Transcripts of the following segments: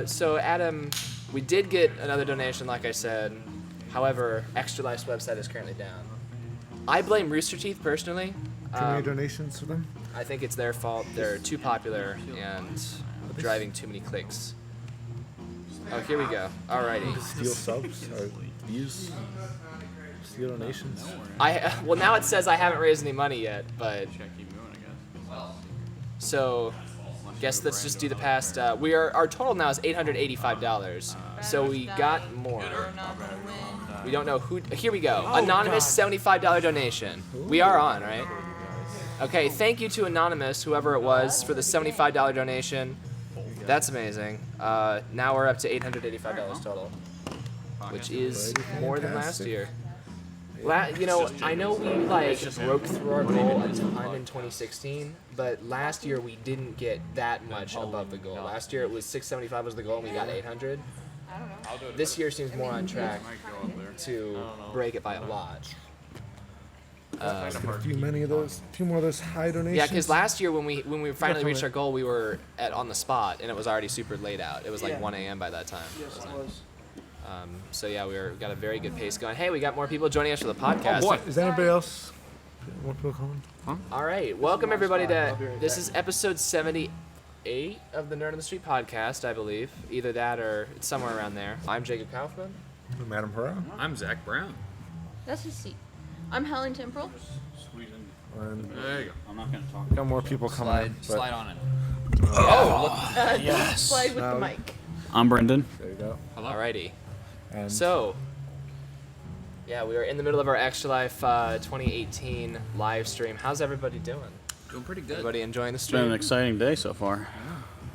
So Adam, we did get another donation, like I said. However, Extra Life's website is currently down. I blame Rooster Teeth personally. Too many donations for them? I think it's their fault. They're too popular and driving too many clicks. Oh, here we go. Alrighty. Steal subs or views? Steal donations? Well, now it says I haven't raised any money yet, but so guess let's just do the past. Our total now is $885. So we got more. We don't know who. Here we go. Anonymous $75 donation. We are on, right? Okay, thank you to Anonymous, whoever it was, for the $75 donation. That's amazing. Now we're up to $885 total, which is more than last year. I know we broke through our goal a ton in 2016, but last year we didn't get that much above the goal. Last year it was 675 was the goal, and we got 800. This year seems more on track to break it by a lot. A few more of those high donations. Yeah, because last year when we finally reached our goal, we were on the spot, and it was already super late out. It was like 1 a.m. by that time. Yes, it was. So yeah, got a very good pace going. Hey, we got more people joining us for the podcast. Oh boy, is anybody else? More people calling? Huh? All right, welcome everybody to this is episode 78 of the Nerd on the Street podcast, I believe. Either that or it's somewhere around there. I'm Jacob Kaufman. I'm Adam Herrera. I'm Zach Brown. That's his seat. I'm Helen Temporal. There you go. I'm not going to talk. Got more people coming. Slide on it. Yes. Slide with the mic. I'm Brendan. There you go. Hello. Alrighty. And so, yeah, we are in the middle of our Extra Life 2018 live stream. How's everybody doing? Doing pretty good. Everybody enjoying the It's been stream? an exciting day so far.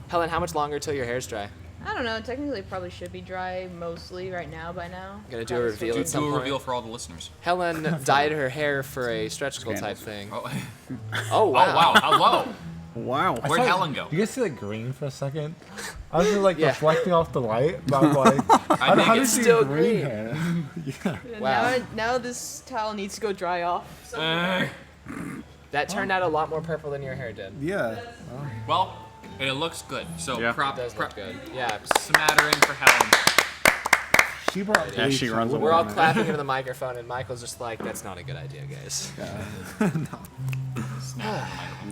Helen, how much longer till your hair's dry? I don't know. Technically, it probably should be dry mostly right now by now. Gonna do a reveal at some Do a point. reveal for all the listeners. Helen dyed her hair for a stretch goal type thing. Oh, Oh wow! oh wow. Hello. Wow. Where'd Helen go? You guys see like green for a second? I was just like Yeah. reflecting off the light, but I'm like, how think did it's you still green green. hair? Yeah. Wow. Now this towel needs to go dry off. That turned out a lot more purple than your hair did. Yeah. Well, it looks good. So Yeah. prop, It does look good. Yeah. smattering for Helen. She brought Yeah, she bleach. runs We're all Yeah. clapping into the microphone, and Michael's just like, "That's not a good idea, guys."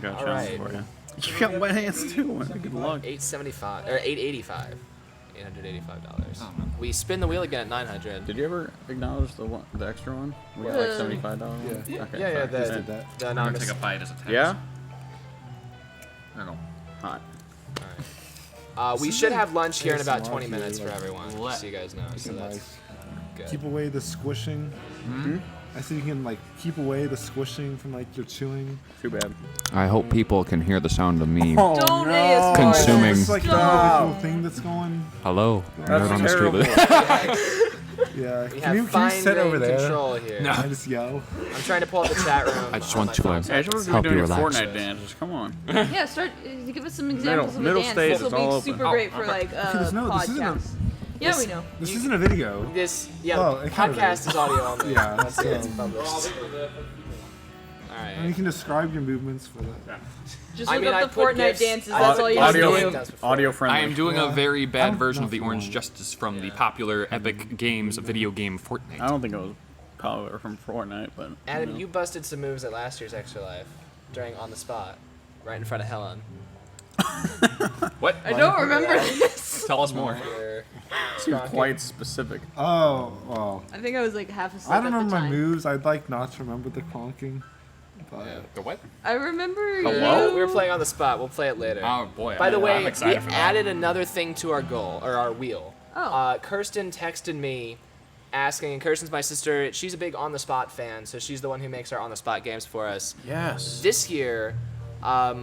Got All right. for you. You got wet hands too. Good luck. 875 or 885, $885. Oh, man. We spin the wheel again at 900. Did you ever acknowledge the extra one? We got like $75. Yeah. Okay. Yeah, sorry. Just did that. The I'm gonna anonymous. take a bite as a test. Yeah. I don't know. Hot. We should have lunch here in about ASMR 20 minutes for like- everyone, just so you guys know. So Can, that's like, good. keep away the squishing. I see you can like keep away the squishing from like your chewing. Too bad. I hope people can hear the sound of me. Oh Don't no! ASMR. Consuming. It's like the individual thing that's going. Hello, That's Nerd on the terrible. Street. Yeah. We Can you have sit fine over grain there? control here. No. I just yell. I'm trying to pull up the chat room. I just on want my to, phone, so I Hey, can we're see. Help doing you your relax. Fortnite dances. Come on. Yeah, start. Give us some examples of middle a dance. stage This is will all be open. super Oh, great for like This isn't a- podcasts. Yeah, we know. This isn't a video. This, Oh, it kind of podcast is audio only. Yeah, That's it. It's so- published. All And you right. can describe your movements for that. Just I look mean, I up the put Fortnite gifs- dances. I- That's all you have to Audio, do. audio friendly. I am doing Yeah. a very I bad don't version know of the if you Orange want- Justice from the popular Epic Games video game Fortnite. I don't think it was popular from Fortnite, but Adam, know. you busted some moves at last year's Extra Life during On the Spot, right in front of Helen. What? I don't remember this. Tell us more. You're Seems Sprocket. quite specific. Oh, well. I think I was like half asleep I don't at the remember my time. moves. I'd like not to remember the clonking. But The what? I remember Hello? you. We were playing On the Spot. We'll play it later. Oh boy. By the I'm way, we excited for that. added another thing to our goal, or our wheel. Oh. Kirsten texted me asking, and Kirsten's my sister. She's a big On the Spot fan, so she's the one who makes our On the Spot games for us. Yes. This year,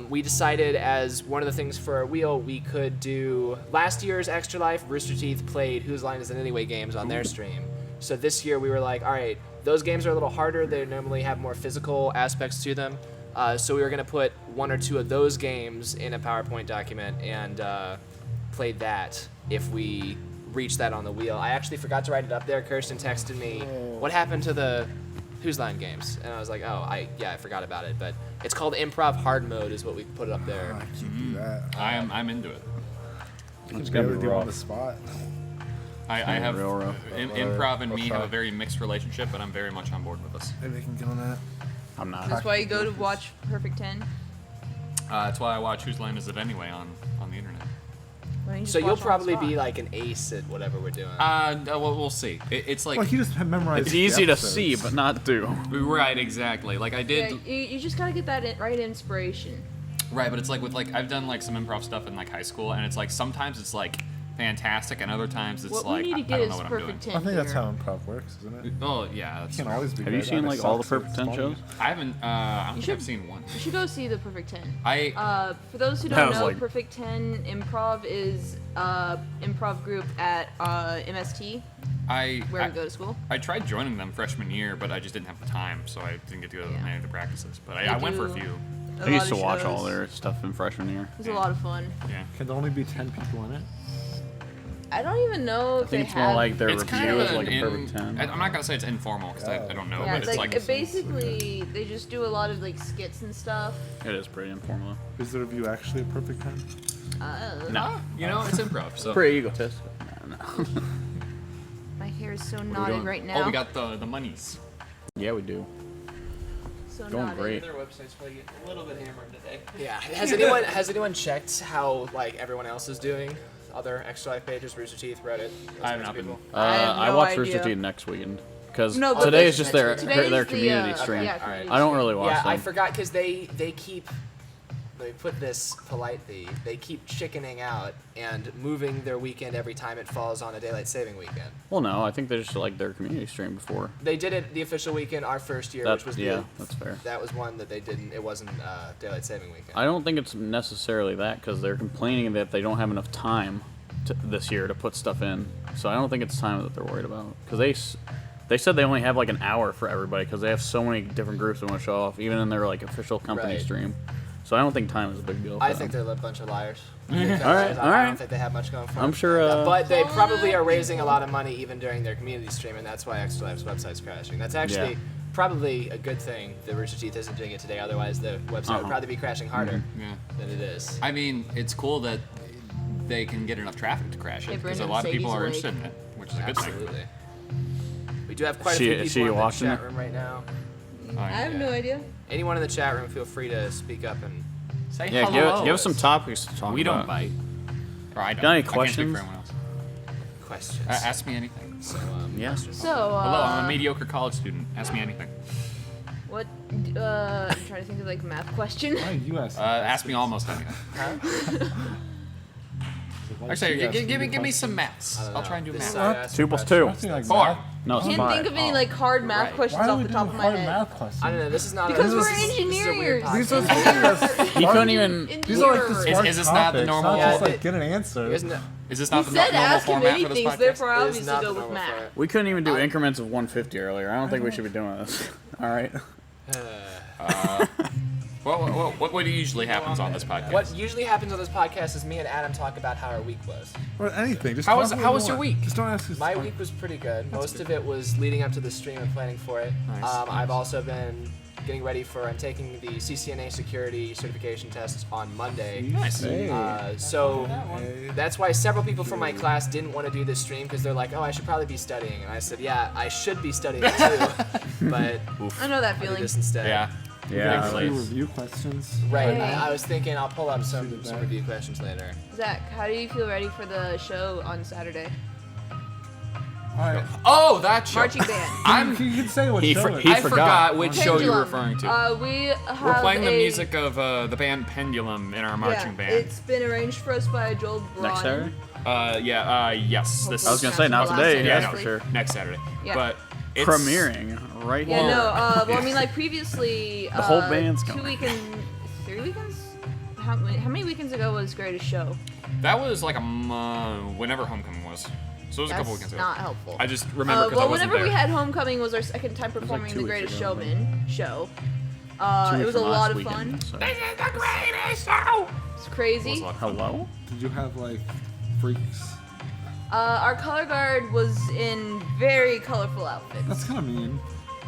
we decided as one of the things for our wheel, we could do last year's Extra Life. Rooster Teeth played Whose Line Is It Anyway games on their stream. So this year we were like, all right, those games are a little harder. They normally have more physical aspects to them. So we were going to put one or two of those games in a PowerPoint document and play that if we reach that on the wheel. I actually forgot to write it up there. Kirsten texted me, what happened to the Whose Line games? And I was like, oh, I forgot about it. But it's called Improv Hard Mode is what we put up there. I can't do that. I'm into it. You It's can gonna barely be do on rough. the spot. I have real rough. improv and me have a rough. very mixed relationship, but I'm very much on board with this. Maybe they can get on that. I'm not. That's why you go to watch Perfect 10. That's why I watch Whose Line Is It Anyway on the internet. Why don't you So just you'll watch on the probably spot? be like an ace at whatever we're doing. Well, we'll see. It's like Well, he just memorized. It's the easy to episodes. see, but not do. right, exactly. Like I Yeah, did. you just gotta get that right inspiration. Right, but it's like with I've done like some improv stuff in like high school, and it's like sometimes it's like fantastic, and other times it's What like we need to I get don't know is what I'm doing. Perfect 10 I think that's here. how improv works, isn't it? Oh yeah, You that's can't true. always be. Have you good seen at it. like all the Sucks, so Perfect it's 10 funny. shows? I haven't. I don't think should- I've seen one. You should go see the Perfect 10. I For those who That don't was know, like- Perfect 10 Improv is improv group at MST, where we go to school. I tried joining them freshman year, but I just didn't have the time, so I didn't get to go to Yeah. many of the practices. But They I went for a do few. a I used lot to of watch all shows. their stuff in freshman year. It was a lot of fun. Yeah. Can there only be 10 people in it? I don't even know if I think they it's have. more like their It's kind review of is like a an perfect 10. I'm not gonna say it's informal because I don't know, yeah, but it's like it basically they just do a lot of like skits and stuff. It is pretty informal. Is the review actually a perfect 10? No. you know it's improv. So Pretty egotistic. No. My hair is so we knotted doing? right now. Oh, we got the monies. Yeah, we do. so going knotted. great. Their website's probably getting a little bit hammered today. Yeah. Has anyone checked how like everyone else is doing? Other Extra Life pages, Rooster Teeth, Reddit. those I have kinds not of been. people? I have I no watch idea. Rooster Teeth next weekend because No, but today the- is just their today is their the, community stream. Yeah, Okay, community I don't stream. really watch Yeah, them. I forgot because they keep. Let me put this politely. They keep chickening out and moving their weekend every time it falls on a daylight saving weekend. Well, no, I think they just like their community stream before. They did it the official weekend our first year, which was That's fair. that was one that they didn't. It wasn't daylight saving weekend. I don't think it's necessarily that because they're complaining that they don't have enough time this year to put stuff in. So I don't think it's time that they're worried about because they said they only have like an hour for everybody because they have so many different groups they want to show off, even in their like official company Right. stream. So I don't think time is a big deal. For I them. think they're a bunch of liars. All right, I all right. don't think they have much going for them. I'm sure. But they probably are raising a lot of money even during their community stream, and that's why Extra Life's website's crashing. That's actually Yeah. probably a good thing that Rooster Teeth isn't doing it today. Otherwise, the website would probably be crashing harder Yeah. than it is. I mean, it's cool that they can get enough traffic to crash Hey, it because a Brendan, lot of people Sadie's are awake. interested in it, which is a good thing. Absolutely. We do have quite a She- few is people she in the watching chat it? room right now. Oh, I have yeah. no idea. Anyone in the chat room, feel free to speak up and say Yeah, hello. give us some topics to talk We don't about. bite. Or I don't. Got any I can't speak questions? for anyone else. questions. Ask me anything. So, Yeah. questions. So, Hello, I'm a mediocre college student. Ask me anything. what? I'm trying to think of like a math question. Why you ask? Ask me almost anything. Actually, give me some maths. I don't I'll know. try and do This math. side asked 2 a plus question. 2. Asking, like, 4. math- No, it's Can't 5. think of any like hard math Right. questions Why do off we the do top of my hard head. math questions? I don't know. This is not. Because a, we're this is a weird engineers. These are podcast. like He couldn't even. these are like the Is- smart is this not the topics, normal- Not just Yeah, like get an answer. You guys know- Is this He not the said normal ask him format for this anything, podcast? therefore I It is obviously not go the with normal math. format. We couldn't even do increments of 150 earlier. I don't think we should be doing this. All right. What usually happens on this podcast? What usually happens on this podcast is me and Adam talk about how our week was. Or anything. Just How talk was- a how little was your more. week? Just don't ask us. My week was pretty good. Most of it was leading up to the stream and planning for it. Nice. I've also been getting ready for. I'm taking the CCNA security certification tests on Monday. Nice. Hey. So Hey. that's why several people from my class didn't want to do this stream because they're like, "Oh, I should probably be studying." And I said, "Yeah, I should be studying too, but I know that I'll do feeling. this instead." Yeah. Yeah. A few Like- review questions. Right. Hey. I was thinking I'll pull up some that. review questions later. Zach, how do you feel ready for the show on Saturday? Alright. Oh, that show. Marching band. I'm. You can say what He show for- it is. he I forgot which show you were Pendulum. referring to. We have We're playing the a- music of the band Pendulum in our marching yeah, band. It's been arranged for us by Joel Braun. Next Saturday? Yes. This I was is gonna say not Last today. Saturday. Yeah, no, for sure. next Saturday. Yeah. But it's Premiering right Yeah, here. no. Well, I mean, like previously. The whole band's 2 coming. weekends, 3 weekends. How many weekends ago was Greatest Show? That was like whenever homecoming was. So it was a couple That's weekends ago. not helpful. I just remember because well, I wasn't whenever there. we had homecoming was our second time performing 2 the weeks Greatest ago, I Showman show. 2 It weeks was a from lot last of weekend, fun. so. It's crazy. It was a lot of fun. Hello? Did you have like freaks? Our color guard was in very colorful outfits. That's kind of mean.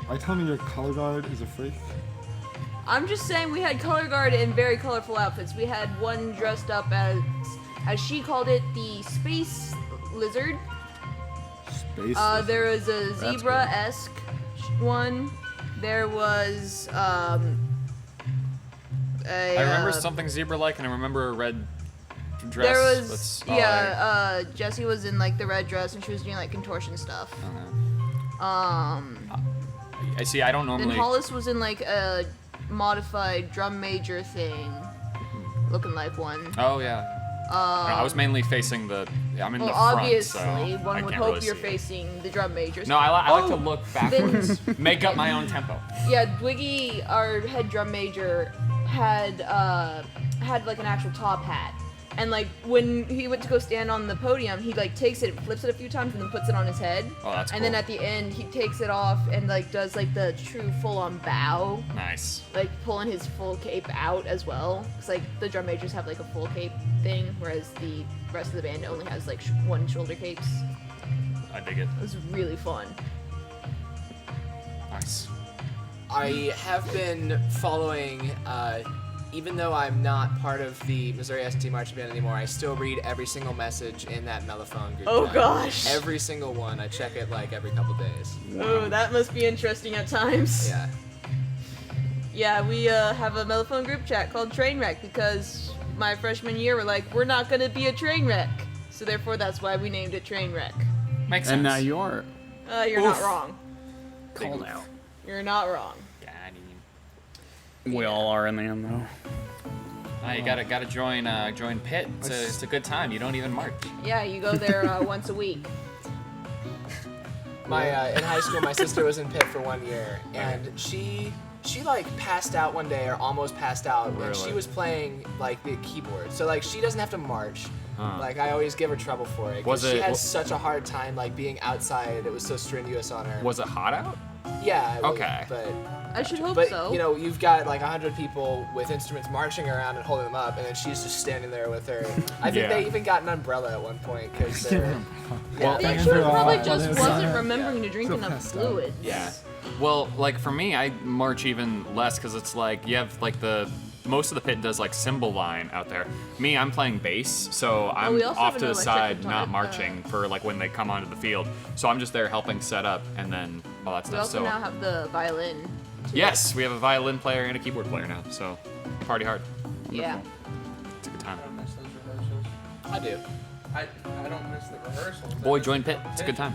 Are you telling me your color guard is a freak? I'm just saying we had color guard in very colorful outfits. We had one dressed up as as she called it, the space lizard. Space. There was a That's zebra-esque one. There was I remember something zebra-like, and I remember a red dress. There was that's, Jessie was in like the red dress and she was doing like contortion stuff. I see. I don't Then normally. Hollis was in like a modified drum major thing, looking like one. Oh yeah. I was mainly facing the. I'm in Well, the front, obviously, so I one would can't hope really you're see it. facing the drum majors. No, I like to Oh, look backwards, then- make up my own tempo. Yeah, Dwiggy, our head drum major, had like an actual top hat, and like when he went to go stand on the podium, he like takes it, flips it a few times, and then puts it on his head. Oh, that's And then cool. at the end, he takes it off and like does like the true full-on bow, Nice. like pulling his full cape out as well. Cause like the drum majors have like a full cape thing, whereas the rest of the band only has like one shoulder capes. I dig it. It was really fun. Nice. I have been following, even though I'm not part of the Missouri S&T Marching Band anymore, I still read every single message in that Mellophone group Oh chat. gosh. Every single one. I check it like every couple days. Oh, that must be interesting at times. Yeah. Yeah, we have a Mellophone group chat called Trainwreck because my freshman year we're like, we're not gonna be a train wreck. So therefore that's why we named it Trainwreck. Makes sense. And now you are You're not wrong. called out. You're not wrong. We all are in the end, though. You gotta join Pitt. It's a good time. You don't even march. Yeah, you go there once a week. My in high school, my sister was in Pitt for 1 year, and she like passed out one day or almost passed out, and she was playing like the keyboard. So like she doesn't have to march. Like I always give her trouble for it. 'Cause Was she it- has such a hard time like being outside. It was so strenuous on her. Was it hot out? Yeah. It was, Okay. But I should hope But so. you know, you've got like 100 people with instruments marching around and holding them up, and then she's just standing there with her. I think Yeah. they even got an umbrella at one point because they're. Well, I think Thank she you. probably While just they were wasn't silent. remembering to drink So enough passed out. fluids. Yeah. Well, like for me, I march even less because it's like you have like most of the pit does like cymbal line out there. Me, I'm playing bass, so I'm we also off have to an the electric side, guitar, not marching for like when they come onto the field. So I'm just there helping set up and then all that We stuff. also So now have the violin. too. yes, we have a violin player and a keyboard player now. So party hard. Yeah. It's a good time. I don't miss those rehearsals. I do. I don't miss the rehearsals. I Boy, miss join the pit. It's a good time.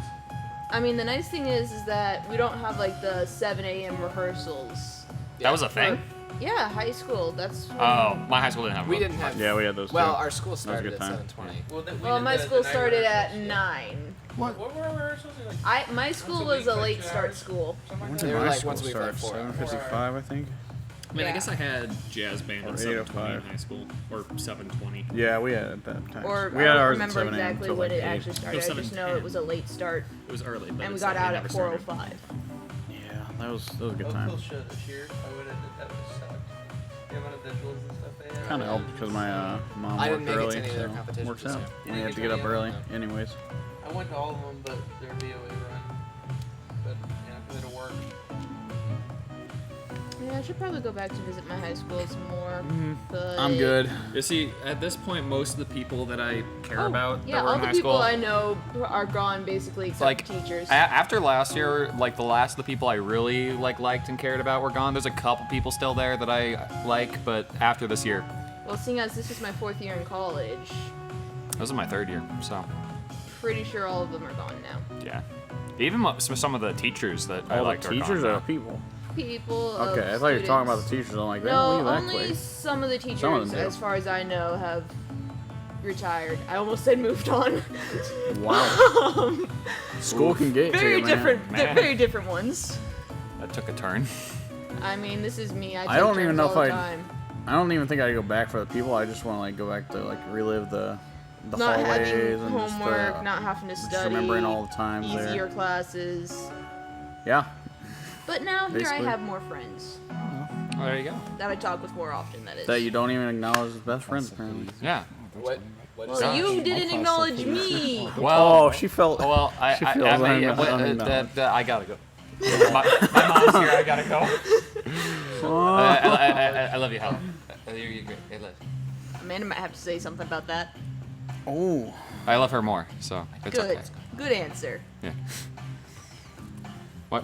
I mean, the nice thing is that we don't have like the 7 a.m. rehearsals. That was a thing. Yeah, high school. That's when- Oh, my high school didn't have We one. didn't have. Yeah, we had those. Well, too. our school a started good at time. 7:20. Well, Well, my school started at 9. What were rehearsals? Like, My school Once a was week, a like late 2 start hours? school. something like When that? They did were my like school once a week, start? like 4 hours. 7:55, I think. I mean, I Yeah. guess I had jazz band Or at 8 7:20 in o'clock. high school, or 7:20. Yeah, we had it at that time. Or we I had don't ours at remember 7 a.m. exactly till when like it 8. actually started. I just know it was a late start, It was early, but and we it's got like out it at never started. 4:05. Yeah, that was a good Oak time. Hill show this year. I would have. That would have sucked. The amount of visuals and stuff they had. Kind of helped because my mom I didn't worked make it to early, any of their so competitions works this out. year. And you have to get up early, anyways. I went to all of them, but their VOA run. But yeah, because it'll work. Yeah, I should probably go back to visit my high schools more. But I'm good. You see, at this point, most of the people that I care Oh, about yeah, that were all in the high people school, I know are gone basically, except like for teachers. after last year, like the last of the people I really liked and cared about were gone. There's a couple people still there that I like, but after this year, Well, seeing as this is my 4th year in college, this is my 3rd year, so pretty sure all of them are gone now. yeah. Even some of the teachers that I All the liked are teachers gone or now. people? People. Okay, I thought you were talking about the teachers. I'm like, they No, don't leave that only quick. some of the teachers, Some of them do. as far as I know, have retired. I almost said moved on. Wow. School can get to Very you, man. different. Man. Very different ones. That took a turn. I mean, this is me. I take don't even turns know all if the I'd- time. I don't even think I'd go back for the people. I just want to like go back to like relive the Not hallways having and just, homework, not having to just study, remembering all the times easier there. classes. Yeah. But now here Basically. I have more friends Oh, there you go. that I talk with more often. That is. That you don't even acknowledge as best friends apparently. Yeah. What? What is Well, that? you didn't acknowledge me. Well, Oh, she felt. well, I She feels unacknowledged. I gotta go. my mom's here. I gotta go. I love you, Helen. You're great. I love you. Amanda might have to say something about that. Oh. I love her more, so it's Good. okay. Good answer. Yeah. What?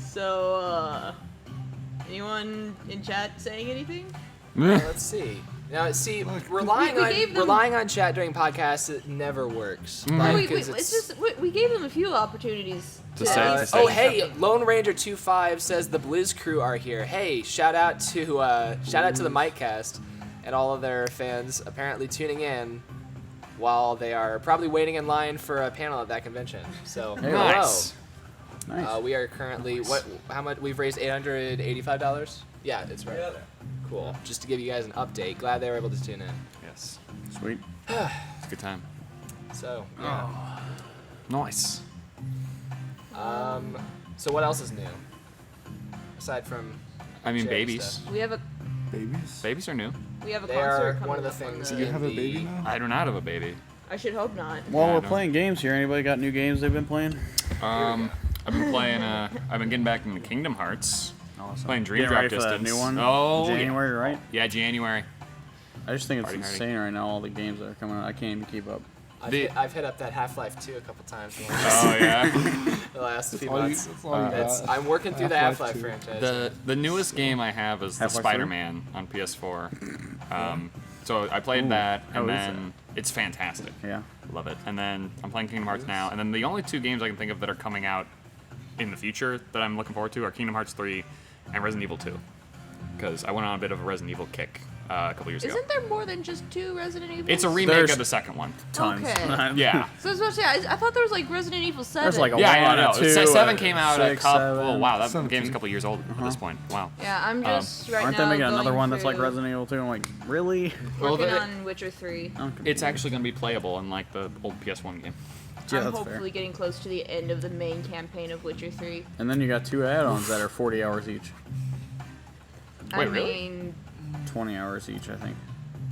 So, anyone in chat saying anything? Let's see. Now, see, relying we gave them- relying on chat during podcasts, it never works. No, Like, wait, 'cause it's just we gave them a few opportunities To say- at to least say oh, say hey, something. Lone Ranger 25 says the Blizz crew are here. Hey, shout out to the Micecast and all of their fans apparently tuning in while they are probably waiting in line for a panel at that convention. So, Nice. Nice. we are currently how much we've raised $885. Yeah, it's right there. Cool. Just to give you guys an update. Glad they were able to tune in. Yes. Sweet. It's a good time. So, yeah. Nice. So what else is new? Aside from I mean, Jerry babies. stuff. We have a Babies? Babies are new. we have a They concert are coming one of the up on things the- Do you have a the- baby now? I do not have a baby. I should hope not. While Yeah, I we're know. playing games here, anybody got new games they've been playing? I've been playing. I've been getting back into Kingdom Hearts. Awesome. Playing Dream Getting Drop ready for that Distance. new one. Oh, yeah. January, right? Yeah, January. I just think it's Party, party. insane right now, all the games that are coming out. I can't even keep up. I've hit up that Half-Life 2 a couple times in Oh yeah. the last few all you- months. that's all you got. I'm working through the Half-Life Half-Life 2. franchise. The newest game I have is the Half-Life 3? Spider-Man on PS4. So I played that, how and is then it's fantastic. Yeah. Love it. And then I'm playing Kingdom Hearts now, and then the only two games I can think of that are coming out in the future that I'm looking forward to are Kingdom Hearts 3 and Resident Evil 2. Because I went on a bit of a Resident Evil kick a couple years ago. Isn't there more than just 2 Resident Evil? It's a remake There's- of the second one. Tons. Okay. Yeah. So I was about to say, I thought there was like Resident Evil 7. There's like a Yeah, I one, know. a two, 7 a came out a 6, couple. 7. Oh, wow, that 17. game's a couple years old at this point. Wow. Yeah, I'm just right Aren't now they making another going one that's like through- Resident Evil 2? I'm like, really? Well, Working the- on Witcher 3. It's actually going to be playable in like the old PS1 game. Yeah, I'm that's hopefully fair. getting close to the end of the main campaign of Witcher 3. And then you got 2 add-ons that are 40 hours each. I Wait, really? mean, 20 hours each, I think.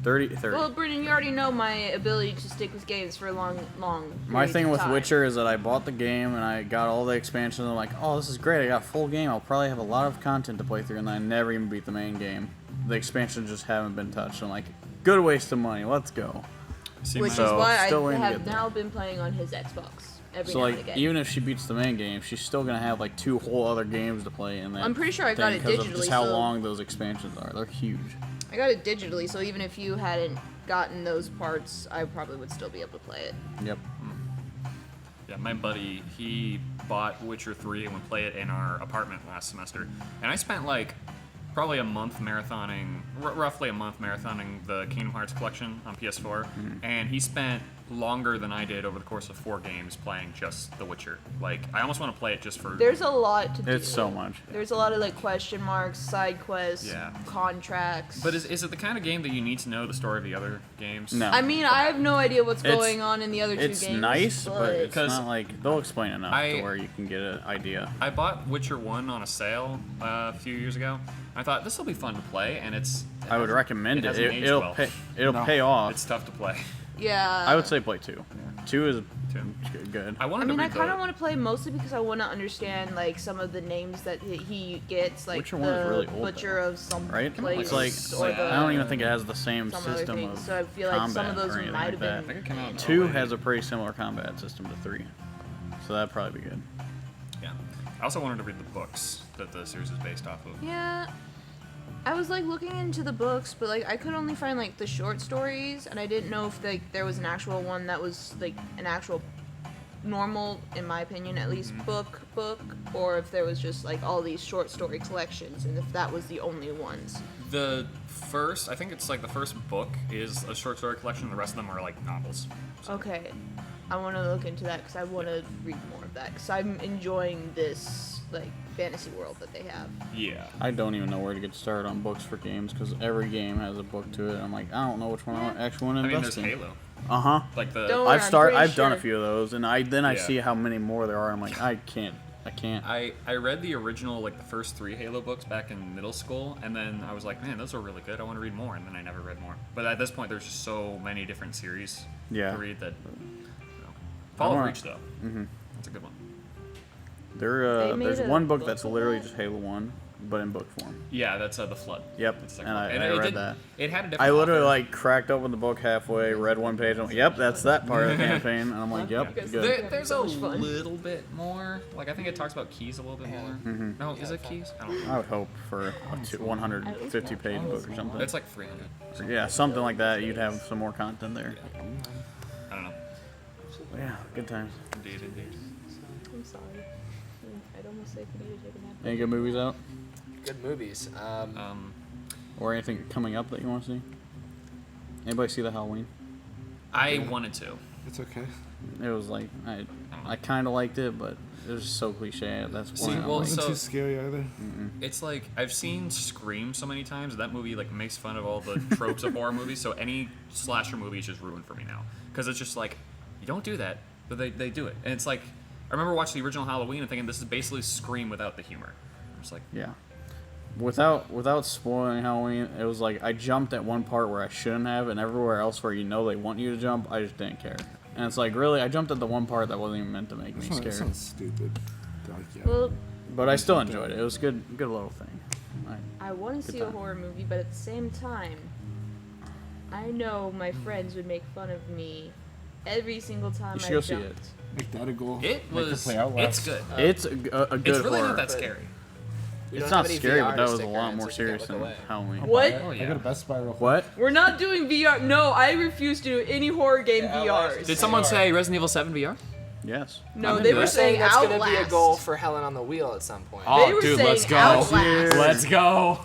30. well, Brendan, you already know my ability to stick with games for a long My periods thing of with time. Witcher is that I bought the game and I got all the expansions. I'm like, oh, this is great. I got a full game. I'll probably have a lot of content to play through, and I never even beat the main game. The expansions just haven't been touched. I'm like, good waste of money. Let's go. Which is So, why I still waiting to have get there. now been playing on his Xbox every So now and like, again. even if she beats the main game, she's still gonna have like 2 whole other games to play in that. I'm pretty sure I got thing it 'cause of digitally, just how so- long those expansions are. They're huge. I got it digitally, so even if you hadn't gotten those parts, I probably would still be able to play it. Yep. Yeah, my buddy, he bought Witcher 3 and would play it in our apartment last semester. And I spent like probably a month marathoning, roughly a month marathoning the Kingdom Hearts collection on PS4. And he spent longer than I did over the course of 4 games playing just The Witcher. Like, I almost want to play it just for... There's a lot to do. It's so much. There's a lot of like question marks, side quests, Yeah. contracts. But is it the kind of game that you need to know the story of the other games? No. I mean, I have no idea what's It's- going on in the other 2 It's games. nice, but it's Because not like they'll explain enough I- to where you can get an idea. I bought Witcher 1 on a sale a few years ago. I thought, this will be fun to play, and it's... I would recommend it. hasn't aged It'll well. pay. It'll No. pay off. It's tough to play. Yeah. I would say play 2. 2 is Too. good. I wanted I mean, to I read kind the... of want to play mostly because I want to understand like some of the names that he gets, like Witcher the 1 is really old, butcher of some Right? place, It's like or the, I don't even think it has the same some other system things. of So I feel like some of combat those or anything might like have that. I think it came out in 2 08. has a pretty similar combat system to 3, so that'd probably be good. Yeah. I also wanted to read the books that the series is based off of. Yeah. I was like looking into the books, but like I could only find like the short stories, and I didn't know if like there was an actual one that was like an actual normal, in my opinion at least, book, or if there was just like all these short story collections, and if that was the only ones. The first, I think it's like the first book is a short story collection. The rest of them are like novels. Okay, I want to look into that because I want to read more of that because I'm enjoying this like fantasy world that they have. Yeah. I don't even know where to get started on books for games because every game has a book to it. I'm like, I don't know which one I actually want to I mean, invest there's in. Halo. Uh huh. Like the... Don't worry, I've done a sure. few of those, and I Yeah. see how many more there are. I'm like, I can't. I read the original, like the first 3 Halo books back in middle school, and then I was like, man, those are really good. I want to read more, and then I never read more. But at this point, there's just so many different series Yeah. to read that. You know. Fall of wanna- Reach, though. Mm-hmm. That's a good one. They made There's a one book book that's of literally that? just Halo 1, but in book form. Yeah, that's the Flood. Yep, That's and the I second book. read it that. It had a different. I literally author. like cracked open the book halfway, read one page, and went, yep, that's that part of the campaign, and I'm like, yep, Because good. There's so a much fun. little bit more. Like I think it talks about keys a little bit more. Mm-hmm. No, is it keys? I don't know. I would hope for a 150-page book or something. It's like 300. Yeah, something like that. You'd have some more content there. I don't know. But yeah, good times. Indeed. I'm sorry. I'd almost say for you to take a nap. Any good movies out? Good movies. Or anything coming up that you want to see? Anybody see the Halloween? I wanted to. It's okay. It was like I kind of liked it, but it was so cliche. That's See, why. I'm well, like, Wasn't So- too scary either. It's like I've seen Scream so many times. That movie like makes fun of all the tropes of horror movies. So any slasher movie is just ruined for me now because it's just like you don't do that, but they do it. And it's like I remember watching the original Halloween and thinking this is basically Scream without the humor. It's like yeah. Without spoiling Halloween, it was like I jumped at one part where I shouldn't have, and everywhere else where you know they want you to jump, I just didn't care. And it's like really, I jumped at the one part that wasn't even meant to make me That scared. sounds stupid. Like, yeah. Well, But I still enjoyed it. It was good little thing. I want to Good see a time. horror movie, but at the same time, I know my friends would make fun of me every single time You should I go see jumped. it. Make that a goal. it Make her was. play Outlast. It's good. It's a good It's really horror. not that scary. We It's don't not have any scary, VR but that was a sticker lot in, more so you can't serious look than away. Halloween. What? Oh I go yeah. to Best Buy real quick. What? We're not doing VR. No, I refuse to do any horror game VRs. Did someone say Resident Evil 7 VR? Yes. No, I'm they into were that. saying that's Outlast. gonna be a goal for Helen on the Wheel at some point. Oh, They were dude, saying let's go. Outlast. Let's go.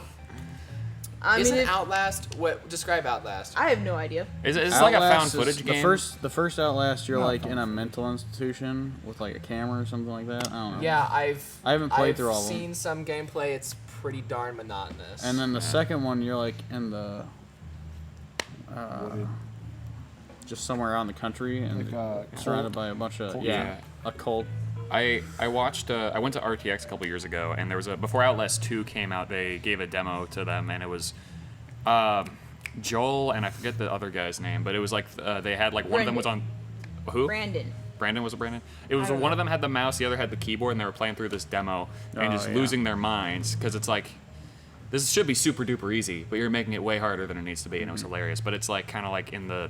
I mean, Isn't if- Outlast? What? Describe Outlast. I have no idea. Is it like a found Outlast is footage game? The first Outlast, you're like in a mental institution with like a camera or something like that. I don't know. Yeah, I haven't played through all of them. seen some gameplay. It's pretty darn monotonous. And then the second one, you're like in the just somewhere around the country and Like, surrounded by a bunch of Yeah. a cult. I watched I went to RTX a couple years ago and there was before Outlast 2 came out they gave a demo to them and it was Joel and I forget the other guy's name but it was like they had like one of them was on who Brandon. was it Brandon? It was I don't one know. of them had the mouse, the other had the keyboard, and they were playing through this demo and Oh, just yeah. losing their minds because it's like this should be super duper easy, but you're making it way harder than it needs to be, and it was hilarious. But it's like kind of like in the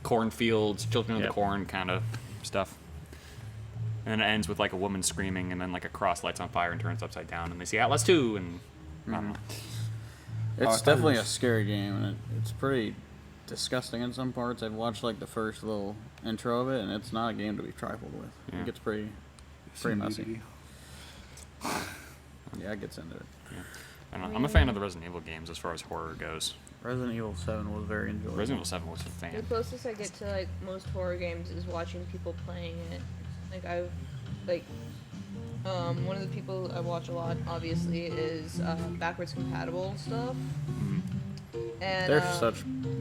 cornfields, children of Yep. the corn kind of stuff. And then it ends with like a woman screaming, and then like a cross lights on fire and turns upside down, and they see Atlas 2, and I don't know. It's definitely a scary game, and it's pretty disgusting in some parts. I've watched like the first little intro of it, and it's not a game to be trifled with. Yeah. It gets pretty messy. Yeah, it gets into it. I don't know. I'm a fan of the Resident Evil games as far as horror goes. Resident Evil 7 was very enjoyable. Resident Evil 7 was a The fan. closest I get to like most horror games is watching people playing it. Like I've like one of the people I watch a lot obviously is backwards compatible stuff. And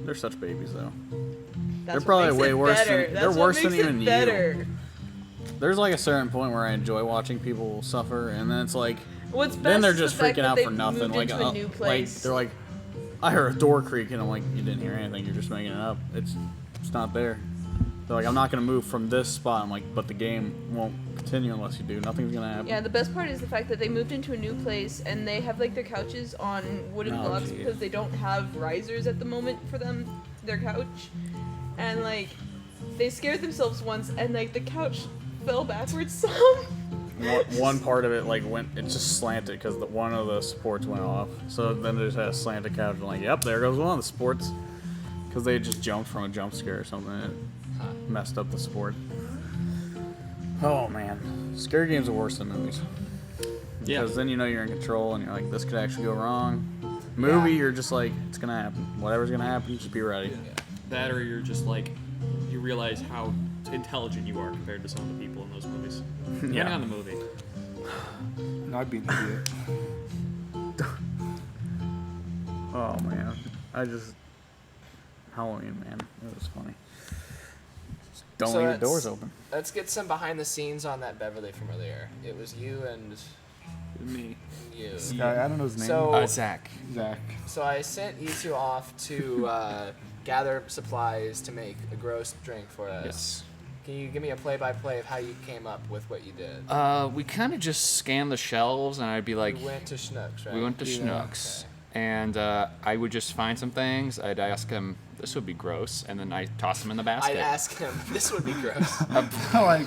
They're such babies though. that's they're what probably makes way it worse better. than- That's they're what worse than makes it even you. better. There's like a certain point where I enjoy watching people suffer, and then it's like What's best then they're is the just fact freaking that out they for nothing. moved Like, into a new like place. they're like, I heard a door creak, and I'm like, you didn't hear anything. You're just making it up. It's not there. They're like, I'm not gonna move from this spot. I'm like, but the game won't continue unless you do. Nothing's gonna happen. Yeah, the best part is the fact that they moved into a new place and they have like their couches on wooden Oh, blocks gee. because they don't have risers at the moment for them, their couch. And like, they scared themselves once and like the couch fell backwards some. One part of it like it just slanted because one of the supports went off. So then they just had a slanted couch. I'm like, yep, there goes one of the supports. Because they had just jumped from a jump scare or something. And it messed up the support. Oh man, scary games are worse than movies. Yeah. Because then you know you're in control and you're like, this could actually go wrong. Movie, you're just like, it's gonna happen. Whatever's gonna happen, just be ready. That or you're just like, you realize how intelligent you are compared to some of the people in those movies. Depending on the movie. No, I'd be an idiot. Oh man, Halloween, man, it was funny. Just don't So leave the that's- doors open. Let's get some behind the scenes on that Beverly from earlier. It was you and Me. you. This guy, I don't know his name. So, Zach. Zach. so I sent you two off to gather supplies to make a gross drink for us. Yes. Can you give me a play-by-play of how you came up with what you did? We kind of just scanned the shelves, and I'd be like, You went to Schnucks, right? we went to Schnucks, and I would just find some things. I'd ask him, this would be gross, and then I toss them in the basket. I'd ask him, this would be gross. Like,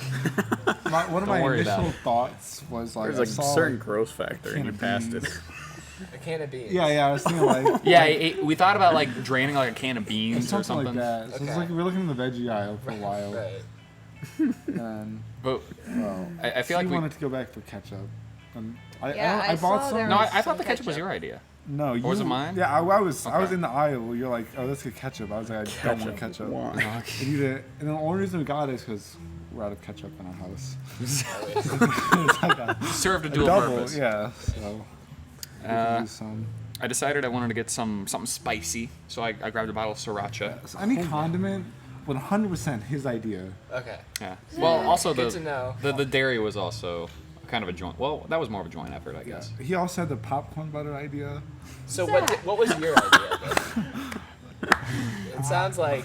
one of my worry about initial it. thoughts was like, There's I a saw, certain gross factor, and can you of passed it. beans. A can of beans. Yeah, I was thinking like, Yeah, we thought about like draining like a can of beans or something something. like that. So it's Okay. like we were looking in the veggie aisle for a while, Right. and But well, I feel like we we. wanted to go back for ketchup. And Yeah, I I bought saw some. there No, was I thought some the ketchup was ketchup. your idea. No, you. was it mine? Yeah, I was Okay. in the aisle. You're like, oh, let's get ketchup. I was like, I don't want ketchup. Why? And you did. And the only reason we got it is because we're out of ketchup in our house. Served a A dual double, purpose. yeah. So we could use some. I decided I wanted to get something spicy, so I grabbed a bottle of sriracha. So any condiment, 100% his idea. Okay. Yeah. Well, also Good to know. the dairy was also kind of a joint. Well, that was more of a joint effort, I guess. He also had the popcorn butter idea. So what was your idea then? It sounds like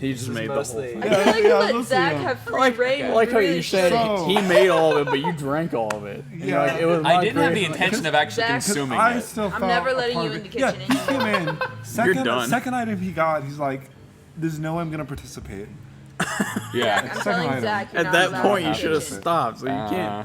He just this is made the whole mostly. thing. I feel like you Yeah, let let's Zach see. have free reign. I like how really you said So- he made all of it, but you drank all of it. Yeah. You're like, it was I my didn't have the creation. intention of actually Zach- consuming I it. still I'm felt never a letting part you of in it. the Yeah, kitchen he came in. Second, done. second item he got, he's like, there's no way I'm going to participate. Yeah. I'm Second telling item. Zach you're At not that allowed point, in you the should have kitchen. stopped. So you Uh,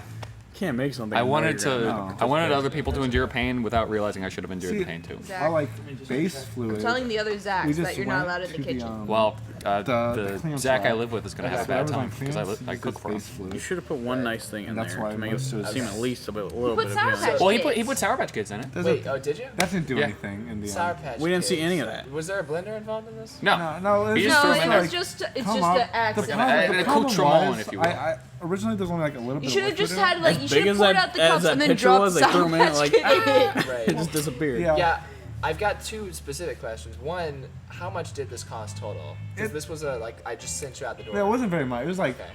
can't make something. No. I wanted other people to No. endure pain without realizing I should have endured See, the pain too. Zach, I like base fluid. I'm telling the other We Zachs just that you're not went allowed in the to kitchen. Well, the the clearance Zach I rack. live with is gonna have a So bad everyone's time on because clearance, I he cook uses for him. base fluid. You should have put one nice thing in And that's there why to make it most of us- seem at least a little Put bit Sour appealing. Patch Well, Kids. he put Sour Patch Kids in it. Wait, oh, did you? That didn't do Yeah. anything in the Sour end. Patch We didn't see Kids. any of that. Was there a blender involved in this? No, no, He it's just No, threw 'em in it there. was just it's Come just on. an accident. And a accoutrement, if you will. I originally there's only like a little bit. You should have of just liquid in had it. like As you big should have as poured that- out the as cups that and then picture dropped was, they Sour threw 'em in, Patch like, Kid in it. Right. It just disappeared. Yeah. Yeah, I've got two specific questions. One, how much did this cost total? Because It- this was a I just sent you out the door. Yeah, it wasn't very much. It was like Okay.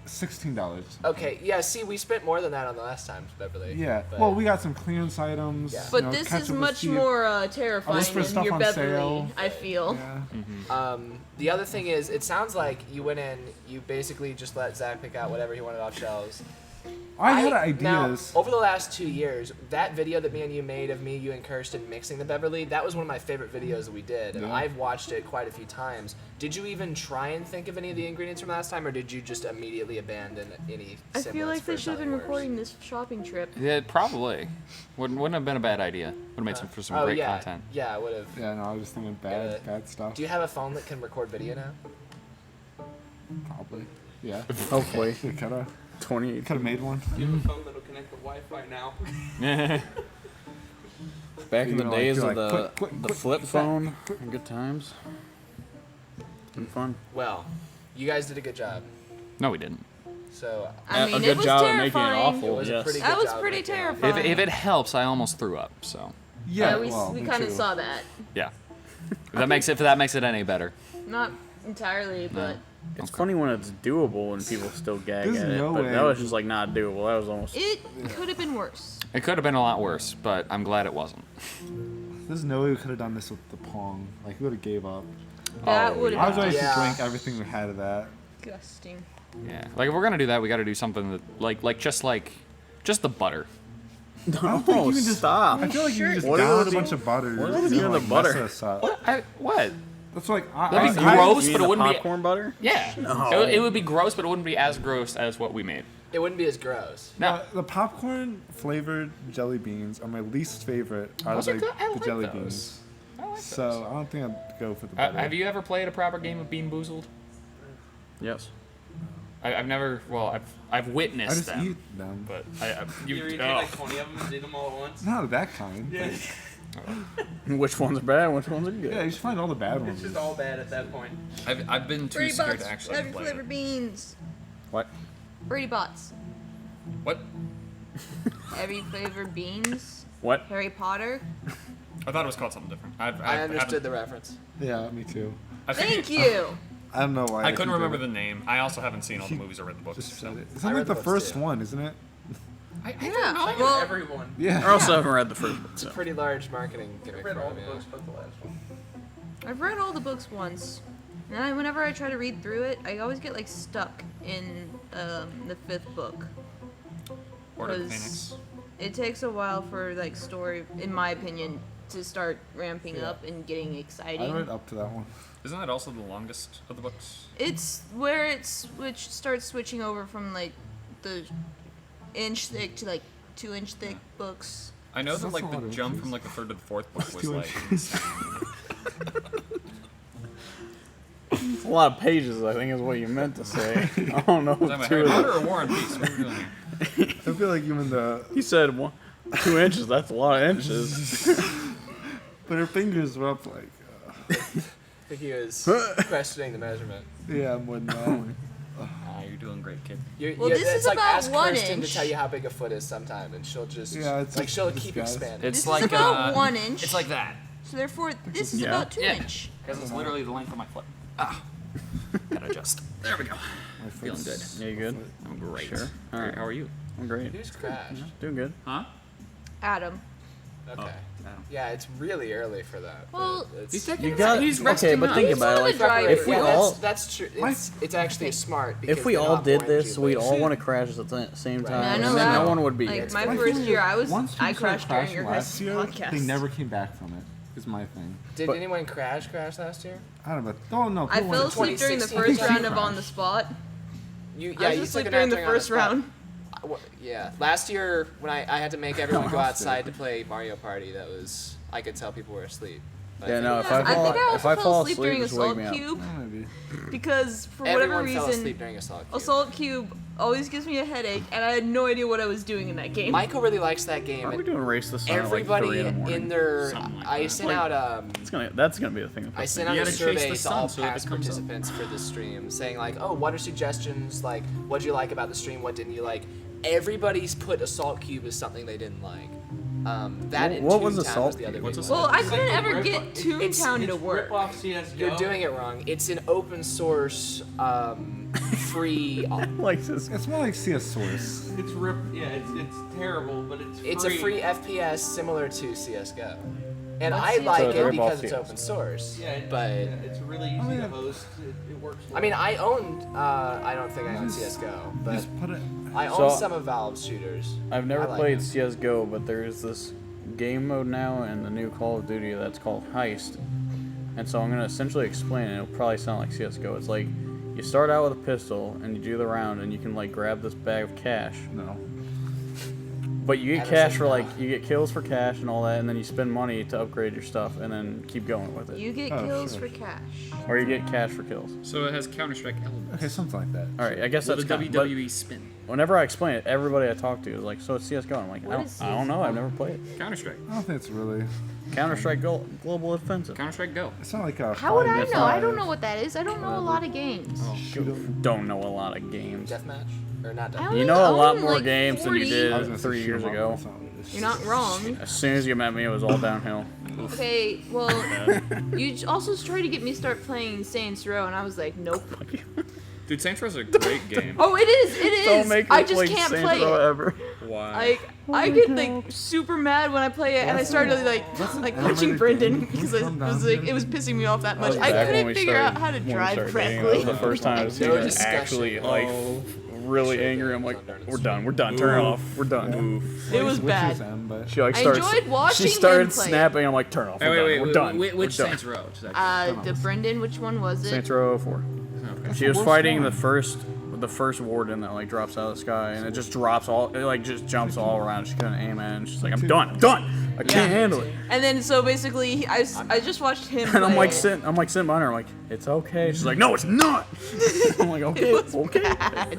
$16. Okay. Yeah. See, we spent more than that on the last time, Beverly. Yeah. but- Well, we got some clearance items. Yeah. But you know, this is ketchup was much cheap. more I terrifying looked for than stuff your on Beverly, sale. I feel. Yeah. The other thing is, it sounds like you went in, you basically just let Zach pick out whatever he wanted off shelves. I had Now, ideas. over the last 2 years, that video that me and you made of me, you, and Kirsten mixing the Beverly, that was one of my favorite videos that we did. And Yeah. I've watched it quite a few times. Did you even try and think of any of the ingredients from last time, or did you just immediately abandon any I feel like they for should have been something worse? recording this shopping trip. Yeah, probably. Wouldn't have been a bad idea. Would have made some for some Oh, great yeah. content. Yeah, I would have. Yeah, no, I was just thinking bad stuff. Do you have a phone that can record video now? Probably. Yeah. Hopefully. We could have 28. made one. You have a phone that'll connect to Wi-Fi now. Back in the You're like- days you're of like, the quick, flip quick, phone, good times. Been fun. Well, you guys did a good job. No, we didn't. So I mean, a it good was job at making it terrifying. awful. It was a yes. pretty That good was job pretty making it. terrifying. If it helps, I almost threw up. So Yeah, well, we me kind of too. saw that. yeah. If that makes it any better. Not entirely, but It's funny when it's doable and people still gag There's at it, no but way. that was just like not doable. That was almost. it could have been worse. It could have been a lot worse, but I'm glad it wasn't. There's no way we could have done this with the Pong. Like, we would have gave up. That would I have was been ready Yeah. to drink everything we had of that. disgusting. Yeah. Like if we're gonna do that, we got to do something that just the butter. I don't think you can just stop. I feel like you can just What down is a it- bunch of butter. what and is then, even the like, butter? mess us up. What? That's like That'd be I- gross, You but mean it wouldn't the be. popcorn butter? Yeah. No. It would be gross, but it wouldn't be as gross as what we made. It wouldn't be as gross. No. The popcorn flavored jelly beans are my least favorite out of Those are like, good. I the like jelly those. beans. I like So those. I don't think I'd go for the butter. Have you ever played a proper game of Bean Boozled? Yes. I've never. Well, I've I witnessed just them, eat them. but You eat like 20 of them and eat them all at once. Not that kind. Yeah. Which ones are bad? Which ones are good? Yeah, you should find all the bad It's ones. just all bad at that point. I've been too Brady scared Bots, to actually every play flavor it. beans. What? Brady Bots, What? every flavor beans. What? Harry Potter. I thought it was called something different. I understood the reference. Yeah, me too. Thank you. I don't know why. I couldn't he remember did the name. I also haven't seen all the He movies or read the it. books. Just So. said it. It's I like read the the books, first too. one, isn't it? Yeah. Well, Everyone. Yeah. I also haven't read the first one. It's a So. pretty large marketing gimmick I read for all him, the yeah. books but the last one. I've read all the books once. And whenever I try to read through it, I always get like stuck in the 5th book. Order of 'Cause Phoenix. It takes a while for like story, in my opinion, to start ramping up and getting I exciting. read up to that one. Isn't that also the longest of the books? It's where it starts switching over from like the inch thick to like 2-inch thick books. I know that That's like a lot the of jump inches. from like the 3rd to the 4th book was 2 like inches. A lot of pages, I think, is what you meant to say. I don't know. Is that my Two Harry of Potter them. or War and Peace? What are we doing here? I feel like even the He said 2 inches. That's a lot of inches. but her fingers were up like I think he was questioning the measurement. yeah, more than that. Oh, you're doing great, kid. Well, this it's is like about ask 1 Kirsten inch. to tell you how big a foot is sometime, and she'll just Yeah, it's like just she'll this keep guy's- expanding. It's This like is about 1 inch. It's like that. So therefore, this is Yeah. about 2 Yeah. inch. Because it's literally the length of my foot. Ah. Gotta adjust. There we go. My Feeling good. foot's- Yeah, you good? I'm great. Sure. All right. How are you? I'm great. Who's Crash? Doing good. Huh? Adam. Okay. Adam. Yeah, it's really early for that. but Well, it's, He's taking You got He's okay, resting but up. think He's about it. one of Like, the drivers. if we yeah, all that's true. It's actually smart. Because if we they're all not did boring this, you, we'd but- all want to crash at the same Right. time, Yeah, I know and then that. no one would be Like here. my My first thing year, is, once I people started crashed during crashing your last guys' year, podcast. they never came back from it. Is my thing. Did But- anyone crash last year? I don't know. Oh no. I people fell went to asleep during the 2016 first round of crash. On the Spot. You I was you asleep took a during nap the On first Spot. round. Yeah, last year when I had to make everyone go I outside to play Mario Party, that was I could tell people were asleep. But Yeah, no. If Yeah, I I think fall, I if also I fell fall asleep during asleep, just wake Assault me up. Cube Oh, maybe. because for whatever everyone fell asleep reason, during Assault Cube. Assault Cube always gives me a headache, and I had no idea what I was doing in that game. Michael really likes that game. Why are we and doing race this sun at like everybody 3 in the morning? in their Something like I that. sent Like- out That's gonna be the thing. I sent You out a gotta chase survey the to all sun so it past comes up. participants for the stream, saying like, oh, what are suggestions? Like, what did you like about the stream? What didn't you like? Everybody's put Assault Cube as something they didn't like. That in What was Toontown Assault the other What's big Assault one. well, I It's like couldn't the ever rip- get it's- Toontown to it's work. Rip off CSGO. You're doing it wrong. It's an open source, free. like this. It's more like CS Source. It's rip. Yeah, it's terrible, but it's free. It's a free FPS similar to CS:GO, and What's I CS:GO? like So it's a it rip-off because it's CS. open source. Yeah, but it's really easy to host. It works. I mean, I owned. I don't think I own CS:GO, but Just put it. I own So- some of Valve's shooters. I've never I like played them. CS:GO, but there's this game mode now in the new Call of Duty that's called Heist, and so I'm gonna essentially explain it. It'll probably sound like CS:GO. It's like you start out with a pistol and you do the round, and you can like grab this bag of cash, No. but you get Ever cash since for like now. you get kills for cash and all that, and then you spend money to upgrade your stuff, and then keep going with it, You get Oh, kills sure. for cash. or you get cash for kills. So it has Counter-Strike elements. Okay, something like that. All right, I guess With that's a kind but WWE spin. whenever I explain it, everybody I talk to is like, "So it's CS:GO." I'm like, What is I don't know. CS:GO? I've never played it. Counter-Strike. I don't think it's really. Counter-Strike Global Offensive. Counter-Strike Go. It's not like a. How would I 5v5 know? I don't know what that is. I don't know a lot of games. Shoot 'em. Don't know a lot of games. Deathmatch or not I deathmatch? only You know a lot own, more like, games than you 40. did I was gonna say 3 shoot years 'em up, ago. that's not what it is. You're not wrong. As soon as you met me, it was all downhill. Okay, well, you also tried to get me to start playing Saints Row, and I was like, nope. Dude, Saints Row is a great game. Oh, it is. It is. Don't make me I just play can't Saints play Row it. ever. Why? I get like super mad when I play it, and I started like punching animated Brendan game. because Calm down. it was pissing me off that much. was I back when couldn't we figure out how to when we drive started dating. That correctly. was the first time I was No seeing discussion. actually like really Sure, angry. yeah, I'm like, it's not we're done. done. Turn it off. We're done. It was Which bad. is M, but She like I starts. enjoyed watching She started him play it. snapping. I'm like, turn off. Hey, We're done. Which We're done. Saints Row? Just actually. The Brendan, which one was it? Saints Row 4. Okay. She was worst fighting one. the first warden that like drops out of the sky, and it just drops all. It like just jumps all around. She couldn't aim at it. And she's like, I'm done. I can't handle it. And then so basically, I just watched him. And I'm play like it. sitting behind her. I'm like, it's okay. She's like, no, it's not. I'm like, okay, It was okay. bad.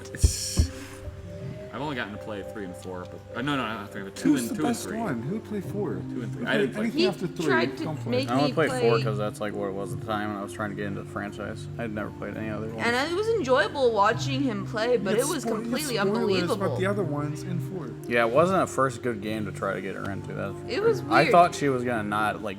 I've only gotten to play 3 and 4, but no, not 3, but 2 who's and the 2 and best 3. one? Who would play 4? 2 and 3. Who I didn't play. anything He after 3. tried to Don't play. make I only me played 4 play- because that's like what it was at the time, and I was trying to get into the franchise. I'd never played any other one. And it was enjoyable watching him play, but You it get was spo- you get completely spoilers unbelievable. About the other ones in 4. Yeah, it wasn't a first good game to try to get her into. That It was I weird. thought she was gonna not like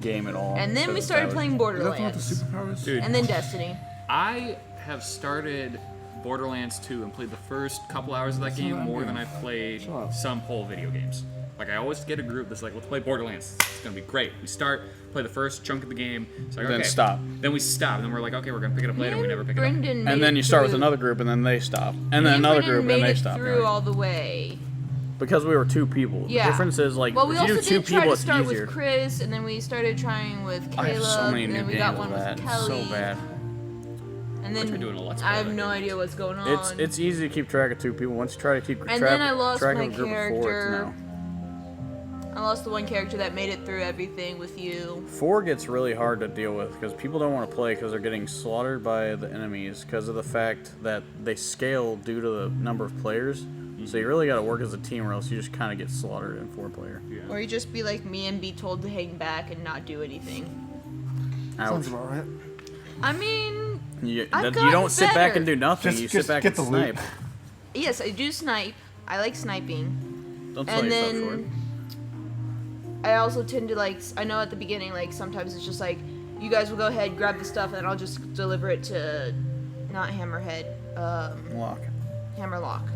game at all. And then we because started that playing Is that the one with Borderlands, the superpowers? Dude, and then Destiny. I have started Borderlands 2 and played the first couple hours of that game more than I've played some whole video games. Like, I always get a group that's like, let's play Borderlands. It's gonna be great. We start, play the first chunk of the game. It's like, Then okay. stop. Then we stop, and then we're like, okay, we're gonna pick it up later. And we never pick it up. Brendan And then you start with another group, and then they stop, and then another group, and they stop. Through all the way. Because we were 2 people. Yeah. The difference is like, Well, we if you also do 2 did try people, to it's start easier. with Chris, and then we started trying with Caleb, I have so many and new then we games got with one that. with Kelly. So bad. And We're then doing a Let's Play I have of that no game. idea what's going on. It's easy to keep track of 2 people. Once you try to keep And track, then I lost track my of a group of 4, it's character. no. I lost the one character that made it through everything with you. 4 gets really hard to deal with because people don't want to play because they're getting slaughtered by the enemies because of the fact that they scale due to the number of players. So you really got to work as a team or else you just kind of get slaughtered in 4-player. Or you just be like me and be told to hang back and not do anything. Ouch. Sounds about right. I mean, You I've don't gotten sit back better. and do nothing. You sit back get and the loot. snipe. yes, I do snipe. I like sniping. Don't sell And yourself short. then I also tend to like, I know at the beginning, like sometimes it's just like, you guys will go ahead, grab the stuff, and then I'll just deliver it to, not Hammerhead, Lock. Hammerlock.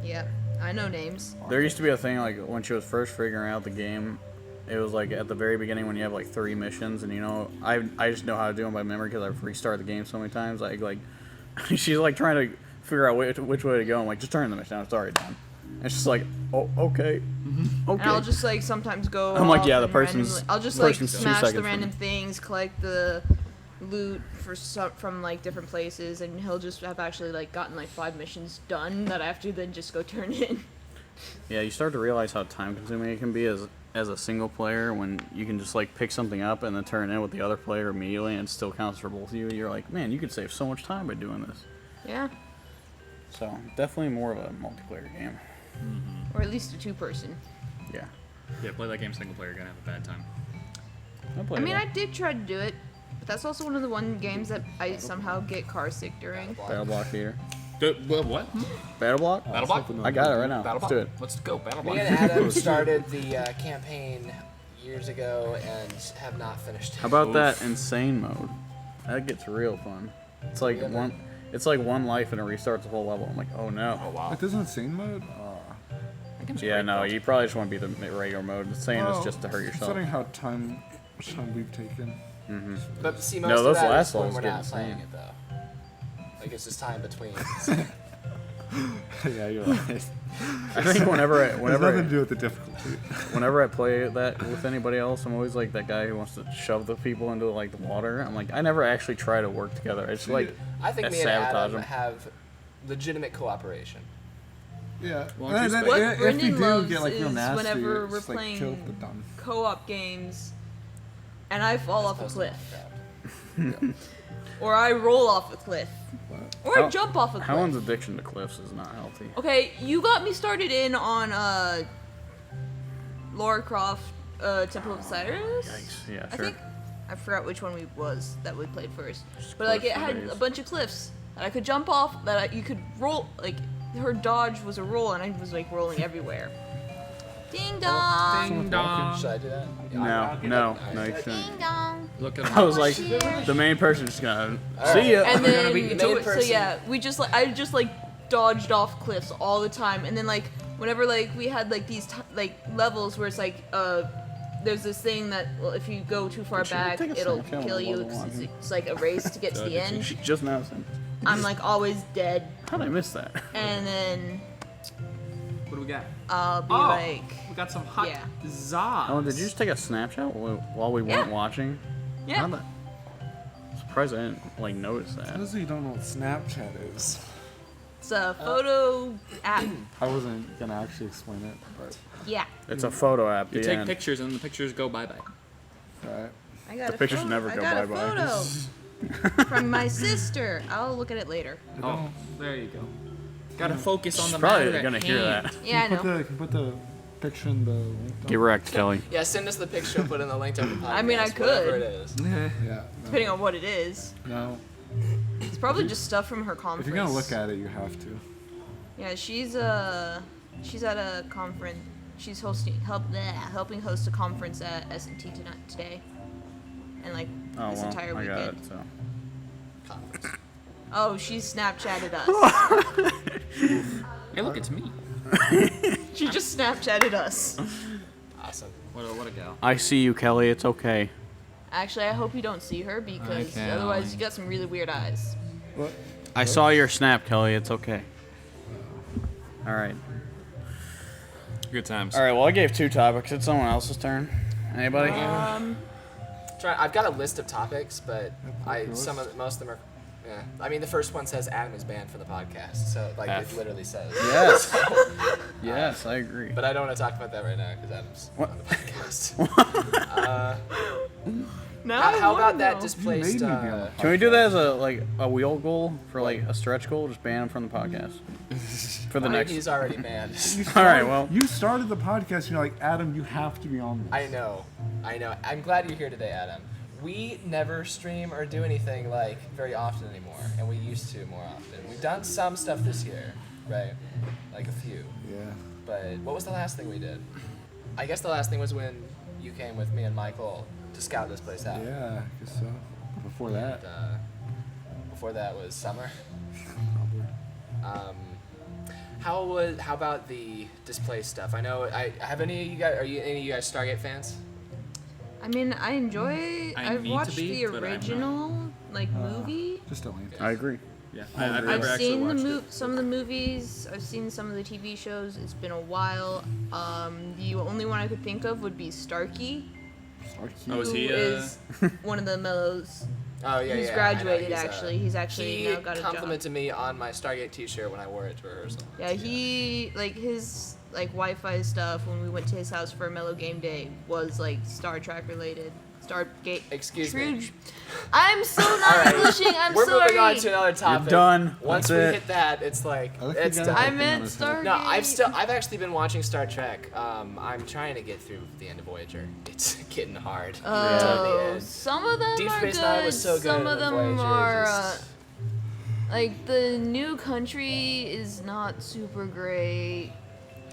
Yep, I know names. There used to be a thing like when she was first figuring out the game. It was like at the very beginning when you have like 3 missions, and you know I just know how to do them by memory because I've restarted the game so many times. Like she's like trying to figure out which way to go. I'm like, just turn the mission. It's already done. And it's just like, oh, okay, okay. And I'll just like sometimes go. I'm like, off yeah, the and person's- randomly- I'll just like person's 2 smash the seconds random from- things, collect the loot from like different places, and he'll just have actually like gotten like 5 missions done that I have to then just go turn in. Yeah, you start to realize how time consuming it can be as a single player when you can just like pick something up and then turn it in with the other player immediately and it still counts for both of you. You're like, man, you could save so much time by doing this. Yeah, So definitely more of a multiplayer game. or at least a 2-person. Yeah. Yeah, play that game single player, you're gonna have a bad time. I mean, I did try to do it, but that's also one of the games that I somehow get car sick during. Battle Block Theater. What? Battle Block? Battle Block? I got it right now. Let's do it. Let's go, Battle Me Block. and Adam started the campaign years ago and have not finished it. How about that insane mode? That gets real fun. It's like one life and it restarts the whole level. I'm like, oh no. Oh, wow. Like this insane mode? Yeah, no, you probably just want to be the regular mode. Insane is just to hurt yourself. Considering how much time we've taken. But see, most No, of those that last is when levels we're get not insane. playing it though. Like it's just time between. Yeah, you're right. I think whenever It has nothing to do with the difficulty. whenever I play that with anybody else, I'm always like that guy who wants to shove the people into like the water. I'm like, I never actually try to work together. I just like I think me and sabotage Adam them. have legitimate cooperation. Yeah. Well, don't you And then What if Brendan you do loves get like real is nasty, whenever it's we're just, like, playing kill the done. co-op games, and I fall off a Opposed to cliff, Minecraft. or I roll off a cliff, or I jump off a cliff. Howland's addiction to cliffs is not healthy. Okay, you got me started in on Lara Croft, Temple of Cyrus. Yikes. Yeah, I sure. think I forgot which one that we played first, Just but like it cliff had days. a bunch of cliffs that I could jump off. You could roll. Like her dodge was a roll, and I was like rolling everywhere. Ding dong. Ding dong. Should I do that? No, you shouldn't. Ding dong. Look at I him. was like, the main person just gonna see ya. And We're gonna be then the main so person. yeah, I just like dodged off cliffs all the time, and then like whenever like we had like these levels where it's like there's this thing that if you go too far Should we back take a it'll snapshot kill of you level 'cause one? it's like a race to get to the end. She just now sent. I'm like always dead, How did I miss that? and then What do we got? I'll be Oh, like, we got some hot yeah. zaz. Oh, did you just take a snapshot while we weren't Yeah. watching? yeah. I'm surprised I didn't like notice that. Those of you don't know what Snapchat is. It's a photo app. I wasn't gonna actually explain it, but Yeah. It's a photo app. You the take end. pictures and the pictures go bye-bye. alright. I got The a pictures photo. never I go got bye-bye. a photo from my sister. I'll look at it later. Oh, there you go. Gotta focus on She's the probably matter at gonna hear hand. that. Yeah, I know. Can you put the picture in the link? Get wrecked, Kelly. Yeah, send us the picture and put in the link to the podcast. I mean, I whatever could. it is. Yeah. Depending on what it is. No. It's probably just stuff from her If conference. you're gonna look at it, you have to. Yeah, she's at a conference. She's helping host a conference at S&T today, and like Oh this well, entire I weekend. got it. So Conference. Oh, she Snapchatted us. Hey, look, it's me. She just Snapchatted us. Awesome. What a gal. I see you, Kelly. It's okay. Actually, I hope you don't see her because Okay, otherwise you got some really weird eyes. What? I saw your snap, Kelly. It's okay. All right. Good times. All right. Well, I gave 2 topics. It's someone else's turn. Anybody? I've got a list of topics, but most of them are. Yeah. I mean, the first one says Adam is banned from the podcast, so like F. it literally says. Yes. Yes, I agree. But I don't want to talk about that right now because Adam's on the podcast. Now How I about wanna that know. displaced? You made me be on the Can we do that as a wheel goal for like a stretch goal? Just ban him from the podcast for the next. He's already banned. All right. Well. You started the podcast. You're like, Adam, you have to be on this. I know. I'm glad you're here today, Adam. We never stream or do anything like very often anymore, and we used to more often. We've done some stuff this year, right? Like a few. Yeah. But what was the last thing we did? I guess the last thing was when you came with me and Michael to scout this place out. Yeah, I guess so. Before that, Before that was summer. probably. How about the displaced stuff? I know. Have any of you guys? Are any of you guys Stargate fans? I mean, I enjoy. I've need to watched be, the but I'm not. original movie. Just don't answer. I agree. Yeah. I've actually seen watched some of the movies. I've seen some of the TV shows. It's been a while. The only one I could think of would be Starkey, Oh, is who he? is one of the Mellows. Oh yeah, He's yeah. graduated, I know. actually. He's actually He now got a job. complimented me on my Stargate T-shirt when I wore it to rehearsal. Yeah, he his Wi-Fi stuff when we went to his house for Mellow Game Day was Star Trek related. Stargate. Excuse me. I'm so not All right. Englishing. I'm We're sorry. moving on to another topic. done. Once That's we it. hit that, it's like I like it's the guy done. I that- meant on his head. Stargate. No, I've actually been watching Star Trek. I'm trying to get through the end of Voyager. It's getting hard. Until the Oh, end. some of them Deep are Space good. Nine was so good, Some of and them Voyager are just- the new country is not super great.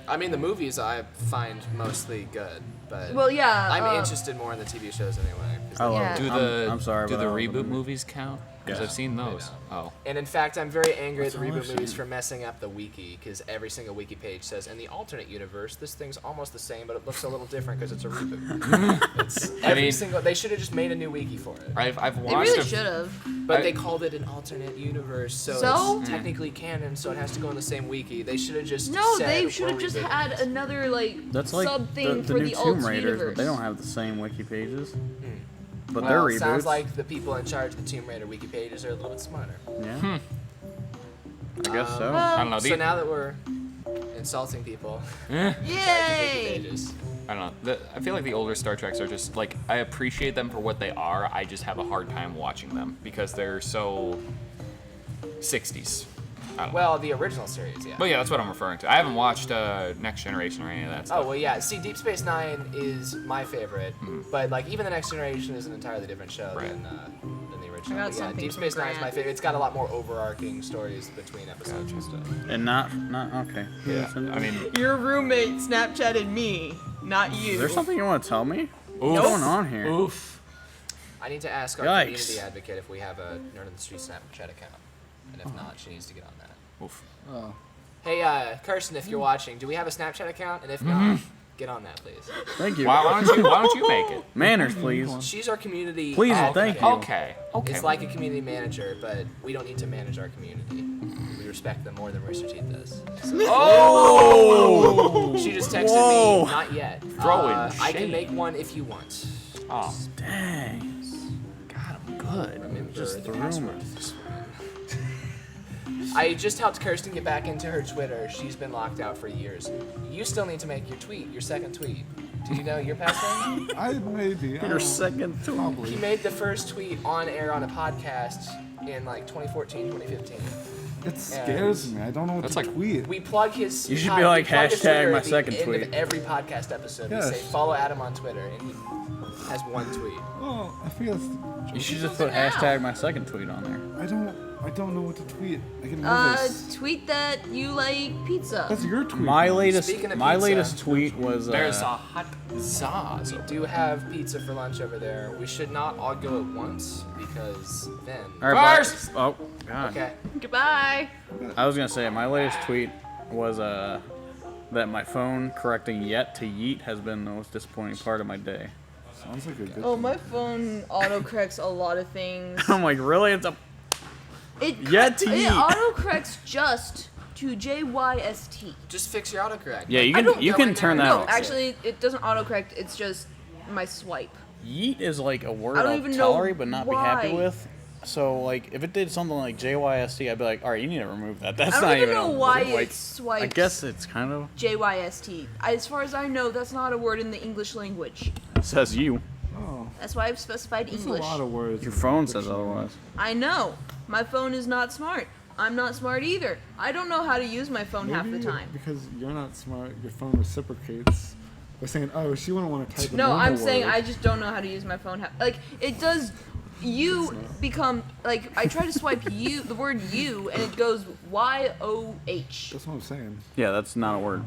I mean, the movies I find mostly good, but Well, yeah. I'm interested more in the TV shows anyway. 'cause I they- love Yeah. it. Do I'm sorry. do but the I love reboot it. movies count? Because Yeah. I've seen those. Oh. And in fact, I'm very angry at That's the all reboot I've movies seen. for messing up the wiki, because every single wiki page says, in the alternate universe, this thing's almost the same, but it looks a little different because it's a reboot. It's every single. They should have just made a new wiki for it. I've They watched really a- should have. But I- they called it an alternate universe, so So? it's technically canon, so it has to go in the same wiki. They should have just No, said, they should have "We're just rebooting had it." another That's like sub thing the for new the Tomb alt Raiders, universe. but they don't have the same wiki pages. But Well, they're it reboots. sounds like the people in charge of the Tomb Raider wiki pages are a little bit smarter. Yeah. I guess so. I don't know. So now that we're insulting people, wiki Yay! pages. I don't know. I feel like the older Star Treks are just like I appreciate them for what they are. I just have a hard time watching them because they're so 60s. I don't know. Well, the original series, yeah. But yeah, that's what I'm referring to. I haven't watched Next Generation or any of that stuff. Oh well, yeah. See, Deep Space Nine is my favorite, but even the Next Generation is an entirely different show Right. than the original. I got But yeah, something Deep from Space Nine is my Grant. favorite. It's got a lot more overarching stories between episodes and stuff. And not okay. Yeah. I mean, Your roommate Snapchatted me, not you. Is there something you want to tell me? What's Oof. going on here? oof. I need to ask our Yikes. community advocate if we have a Nerd on the Street Snapchat account, and if not, she needs to get on that. Oof. Oh. Hey, Kirsten, if you're watching, do we have a Snapchat account? And if not, get on that, please. Thank you. Why don't you make it? Manners, please. She's our community. Please, advocate. thank you. Okay. Okay. It's like a community manager, but we don't need to manage our community. We respect them more than Rooster Teeth does. So- Oh! She just texted Whoa. me, not yet. Throwing I can shade. make one if you want. Oh. Dang. God, I'm good. Remember Just the the password. rumors. I just helped Kirsten get back into her Twitter. She's been locked out for years. You still need to make your tweet, your second tweet. Do you know your password? Maybe. I Your don't- second tweet. He Probably. made the first tweet on air on a podcast in 2014, 2015. It scares me. I don't know what That's to like- tweet. We plug his. You should pod- be like, we plug his hashtag Twitter my at the second end tweet. Of every podcast episode, Yes. we say follow Adam on Twitter, and he has one tweet. Oh, I feel You should just put hashtag my second tweet on there. I don't. I don't know what to tweet. I get nervous. Tweet that you like pizza. That's your tweet. My latest Speaking of my pizza, latest tweet was There's a hot sauce. We do have pizza for lunch over there. We should not all go at once because then. all right, First! oh god. Okay. Goodbye. I was gonna say my latest tweet was that my phone correcting yet to yeet has been the most disappointing part of my day. Sounds like a good. Oh, my phone autocorrects a lot of things. I'm like, really? It's a It Yet to it yeet. autocorrects just to JYST. Just fix your autocorrect. yeah. You I can don't you go can in turn there that and off. fix Actually, it doesn't autocorrect. It's just my swipe. Yeet is like a word I don't I'll even know tolerate but not be happy why. with. So like if it did something like JYST, I'd be like, all right, you need to remove that. That's I not don't even even know a why word. Like, it swipes. I guess it's kind of JYST. As far as I know, that's not a word in the English language. says you. Oh, That's why I've specified that's English. a lot of words. Your in the phone says dictionary. otherwise. I know. My phone is not smart. I'm not smart either. I don't know how to use my phone half the Maybe time. because you're not smart, your phone reciprocates by saying, "Oh, she wouldn't want to type a No, normal I'm saying word. I just don't know how to use my phone. Like it does. You become like I try to swipe you the word you and it goes YOH. That's what I'm saying. Yeah, that's not a word.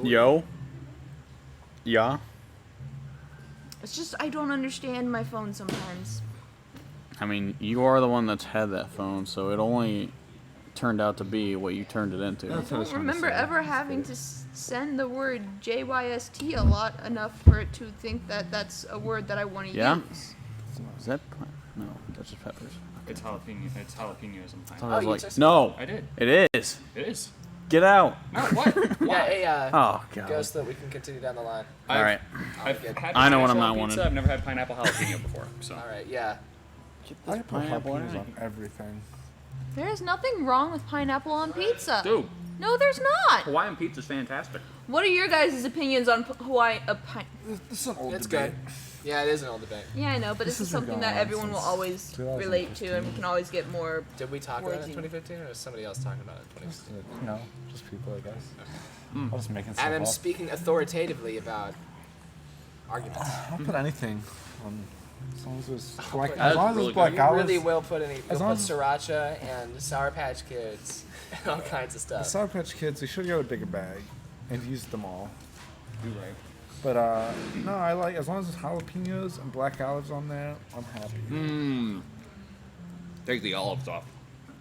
Yo. Yeah. It's just I don't understand my phone sometimes. I mean, you are the one that's had that phone, so it only turned out to be what you turned it into. That's what I I was don't trying to remember say. ever having to send the word JYST a lot enough for it to think that that's a word that I want to Yeah? use. Is that no? That's just peppers. It's jalapeno. It's jalapenos and I pineapple. was you like, just- no, I did. it is. It is. Get out. No, what? Yeah, hey, Oh god. go so that we can continue down the line. All right. I've had I know what I'm pineapple not on wanting. pizza. I've never had pineapple jalapeno before. So All right, yeah. I put pineapple jalapenos in on everything. There's nothing wrong with pineapple on pizza. dude, No, there's not. Hawaiian pizza's fantastic. What are your guys' opinions on Hawaii? This is an old It's debate. good. Yeah, it is an old debate. Yeah, I know, but this is has been something going that on everyone will since always relate to, and we can always get more. Did we talk about it in Working. 2015 or was somebody else talking about it in 2015? No, just people, I guess. I was making stuff And I'm up. speaking authoritatively about arguments. I'll put anything on, as long as it's black. put- As long as really it's black You olives. really will put any. You'll As put long as- sriracha and Sour Patch Kids and all kinds of The stuff. Sour Patch Kids, they should go a bigger bag and use them all. You're right. But no, I like as long as there's jalapenos and black olives on there, I'm happy. Mmm. Take the olives off.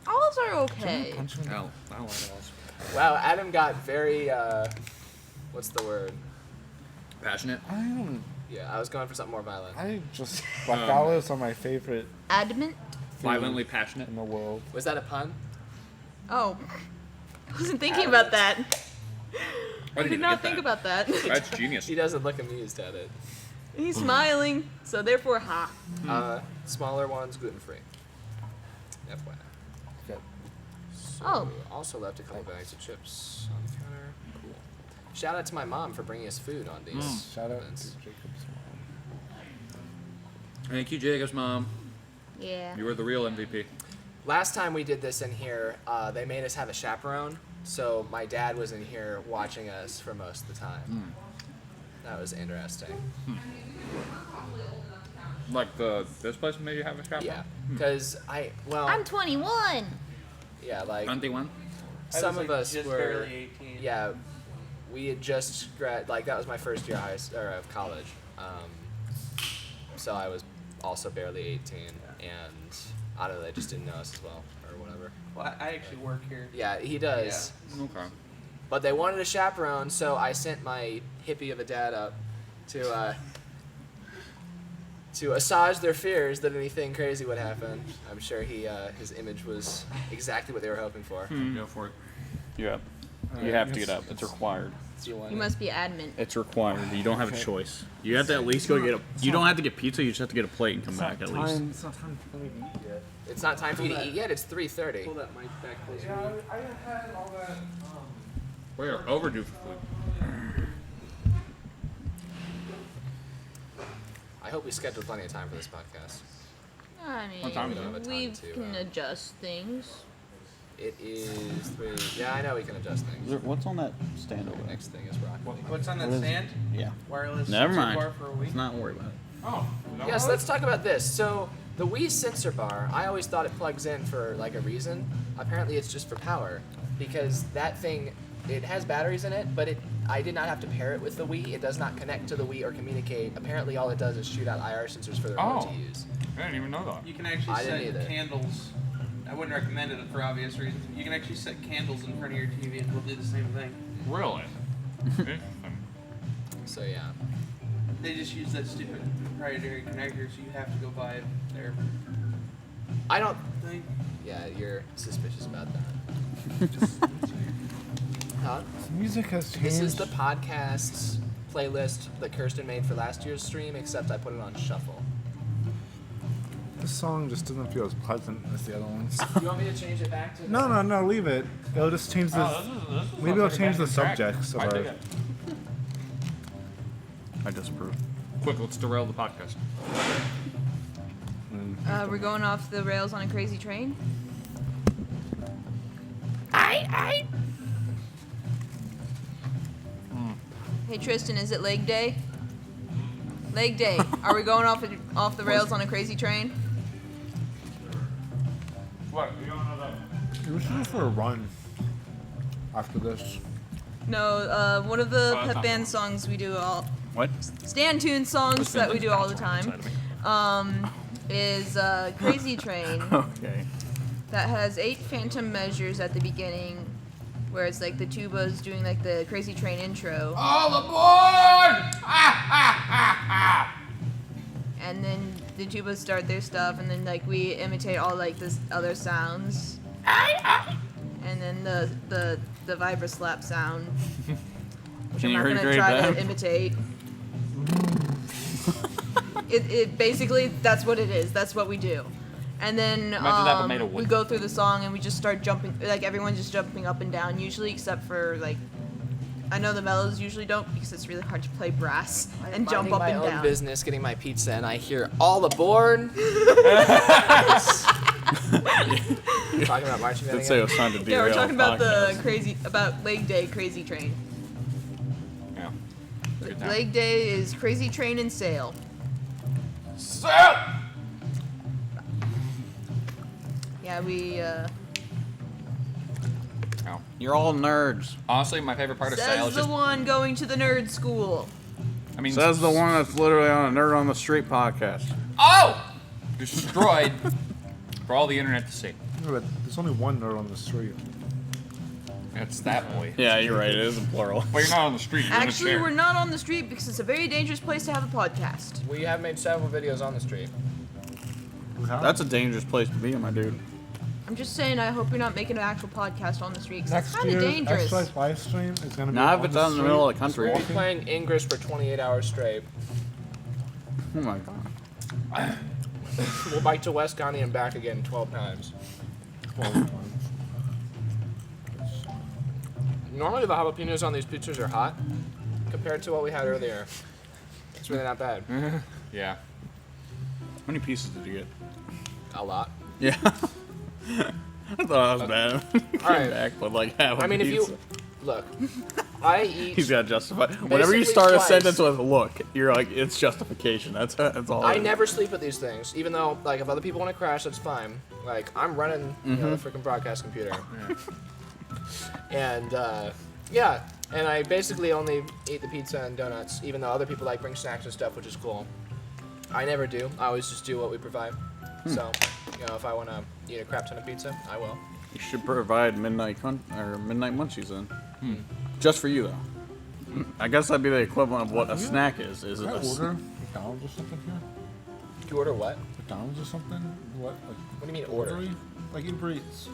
Olives are okay. Punch 'em in the- No, I don't like olives. Wow, Adam got very. What's the word? Passionate. I don't. Yeah, I was going for something more violent. I just black olives are my favorite Adamant. Violently passionate. in the world. Was that a pun? Oh, I wasn't thinking about that. I I did not think about that. That's genius. He doesn't look amused at it. He's smiling, so therefore, ha. Smaller ones, gluten free. FYI. Okay. Oh. Also left a couple bags of chips on the counter. Cool. Shout out to my mom for bringing us food on these. Shout out events. to Jacob's mom. Thank you, Jacob's mom. Yeah. You were the real MVP. Last time we did this in here, they made us have a chaperone, so my dad was in here watching us for most of the time. That was interesting. Like this place made you have a chaperone? Yeah, because I'm 21. yeah, like Auntie one? some of us just were, barely 18. yeah, we had just like that was my first year of college, so I was also barely 18, and I don't know, they just didn't know us as well or whatever. Well, I actually work here. Yeah, he does. Okay. But they wanted a chaperone, so I sent my hippie of a dad up to assuage their fears that anything crazy would happen. I'm sure his image was exactly what they were hoping for. Go for it. Yeah. You have to get up. It's required. Do you want You must be adamant. It's required. You don't have a choice. You have to at least go get a. You don't have to get pizza. You just have to get a plate and come back at least. It's not time for me to eat yet. It's not time for you to eat yet. It's 3:30. Pull that mic back closer. Yeah, I had all that. We are overdue for food. I hope we scheduled plenty of time for this podcast. I What time is mean, it? we To, can adjust things. It is 3. Yeah, I know we can adjust things. What's on that stand over there? Next thing is broccoli. What's on that What is it? stand? Yeah. Wireless Never super mind. bar for a week. Let's not worry about it. Oh. Yes, let's talk about this. So The Wii sensor bar, I always thought it plugs in for like a reason. Apparently it's just for power, because that thing, it has batteries in it, but I did not have to pair it with the Wii. It does not connect to the Wii or communicate. Apparently all it does is shoot out IR sensors for the remote to use. I didn't even know that. You can actually I didn't set either. candles. I wouldn't recommend it for obvious reasons. You can actually set candles in front of your TV and it'll do the same thing. Really? So yeah. They just use that stupid proprietary connector, so you have to go buy their I don't, thing. yeah, you're suspicious about that. Huh? Music has changed. This is the podcast playlist that Kirsten made for last year's stream, except I put it on shuffle. This song just doesn't feel as pleasant as the other ones. You want me to change it back to? No, leave it. It'll just change the. Maybe it'll change the subjects of our. I disapprove. Quick, let's derail the podcast. We're going off the rails on a crazy train. Hey Tristan, is it leg day? Leg day. Are we going off the rails on a crazy train? What? You don't know that? We should go for a run after this. No, one of the that's pep not band one. songs we do all What? stand tune songs that we do all the time is Crazy Train Okay. that has 8 phantom measures at the beginning, where it's like the tuba's doing like the Crazy Train intro. All aboard! And then the tubas start their stuff, and then like we imitate all like this other sounds. And then the vibra slap sound, which Can I'm you not gonna recreate try that? to imitate. It basically, that's what it is. That's what we do. And then Imagine that, but made of we wood. go through the song and we just start jumping, like everyone's just jumping up and down usually, except for like, I know the mellows usually don't because it's really hard to play brass and jump Minding up my and own down. business, getting my pizza, and I hear all aboard. Talking about marching band Did say it again. was time to Yeah, derail we're talking the about podcast. about Leg Day Crazy Train. Yeah. Good time. Leg Day is Crazy Train and Sail. Sail! Yeah, we Oh. You're all nerds. Honestly, my favorite part of Sail says is the just. one going to the nerd school. I mean, Says the one that's literally on a Nerd on the Street podcast. Oh! Destroyed for all the internet to see. Yeah, but there's only one nerd on the street. It's that boy. Yeah, you're right. It is in plural. Well, you're not on the street. You're Actually, in a we're chair. not on the street because it's a very dangerous place to have a podcast. We have made several videos on the street. That's a dangerous place to be, my dude. I'm just saying, I hope you're not making an actual podcast on the street because it's Next kind of year, dangerous. Exercise live stream is gonna be. Nah, if on it's the out in the street. middle of the country. We'll be playing English for 28 hours straight. Oh my god. We'll bike to West County and back again 12 times. Normally the jalapenos on these pizzas are hot compared to what we had earlier. It's really not bad. Yeah. How many pieces did you get? A lot. Yeah. I thought I was bad. Alright. Back, but like half I a mean, if pizza. you look, I eat. He's got to justify. Whenever you Basically start a twice. sentence with "look," you're like, it's justification. That's all. I it is. never sleep at these things, even though like if other people want to crash, that's fine. Like I'm running, you know, the freaking broadcast computer, and yeah, and I basically only eat the pizza and donuts, even though other people like bring snacks and stuff, which is cool. I never do. I always just do what we provide. So, you know, if I want to eat a crap ton of pizza, I will. You should provide midnight munchies then. Just for you though. I guess that'd be the equivalent of what a snack is. Is it Can I a order McDonald's or something here? To order what? McDonald's or something? What? Like, What do you mean order? delivery? Like Uber Eats.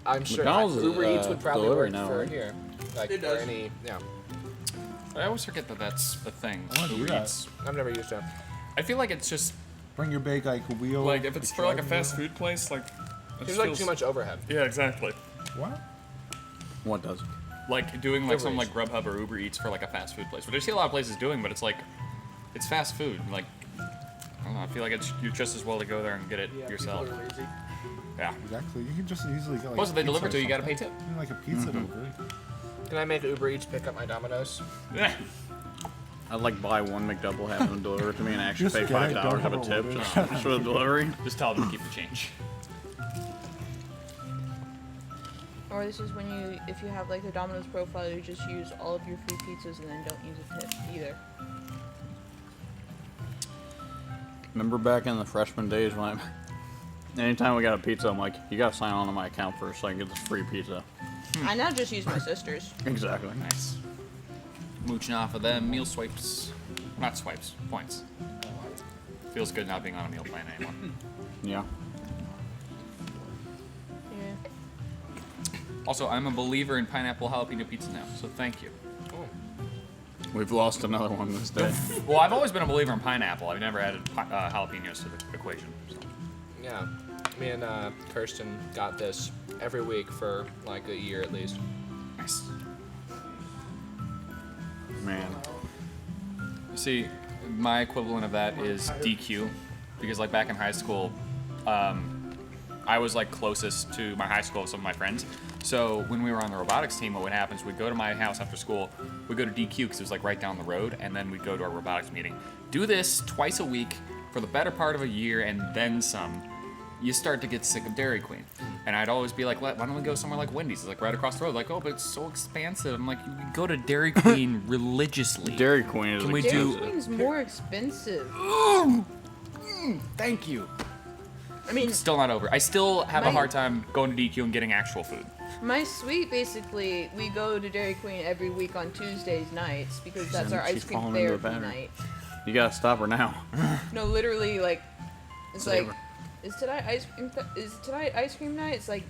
I'm sure McDonald's is, Uber Eats would probably delivery work now, for right? here. Like It for does. any, yeah. I always forget that that's a thing. I wanna do Uber that. Eats. I've never used it. I feel like it's just Bring your big like wheel. like if it's for like a driving fast wheel. food place, like. it There's like feels- too much overhead. Yeah, exactly. What? What does? Like doing like Uber something Eats. like Grubhub or Uber Eats for like a fast food place, which I see a lot of places doing, but it's like, it's fast food. Like, I don't know. I feel like you're just as well to go there and get it yourself. People are lazy. Yeah. Exactly. You can just easily get like. Plus, if they pizza deliver or to you, you gotta pay something. tip. You know, like a pizza delivery. Can I make Uber Eats pick up my Domino's? Yeah. I'd like buy one McDouble, have them deliver it to me, and actually Just pay get it, $5 don't of have a it tip ordered. just for the delivery. Just tell them to keep the change. Or this is when you, if you have like the Domino's profile, you just use all of your free pizzas and then don't use a tip either. Remember back in the freshman days when anytime we got a pizza, I'm like, you gotta sign on to my account first so I can get this free pizza. I now just use my sister's. Exactly. Nice. Mooching off of them meal swipes. Not swipes, points. Feels good not being on a meal plan anymore. Yeah. Yeah. Also, I'm a believer in pineapple jalapeno pizza now, so thank you. We've lost another one this day. Well, I've always been a believer in pineapple. I've never added jalapenos to the equation. So. Yeah. Me and Kirsten got this every week for like a year at least. Nice. Man. See, my equivalent of that is DQ, because like back in high school, I was like closest to my high school with some of my friends. So when we were on the robotics team, what would happen is we'd go to my house after school, we'd go to DQ because it was like right down the road, and then we'd go to our robotics meeting. Do this twice a week for the better part of a year and then some. You start to get sick of Dairy Queen. And I'd always be like, why don't we go somewhere like Wendy's? It's like right across the road. Like, oh, but it's so expensive. I'm like, you can go to Dairy Queen religiously. Dairy Queen is Can we Dairy do- Queen's more expensive. Thank you. I mean, Still not over. I still have a My- hard time going to DQ and getting actual food. my suite basically, we go to Dairy Queen every week on Tuesdays nights because that's our she's ice cream falling into a therapy pattern. night. You gotta stop her now. No, literally, like, it's Save like, her. is tonight ice cream night? It's like,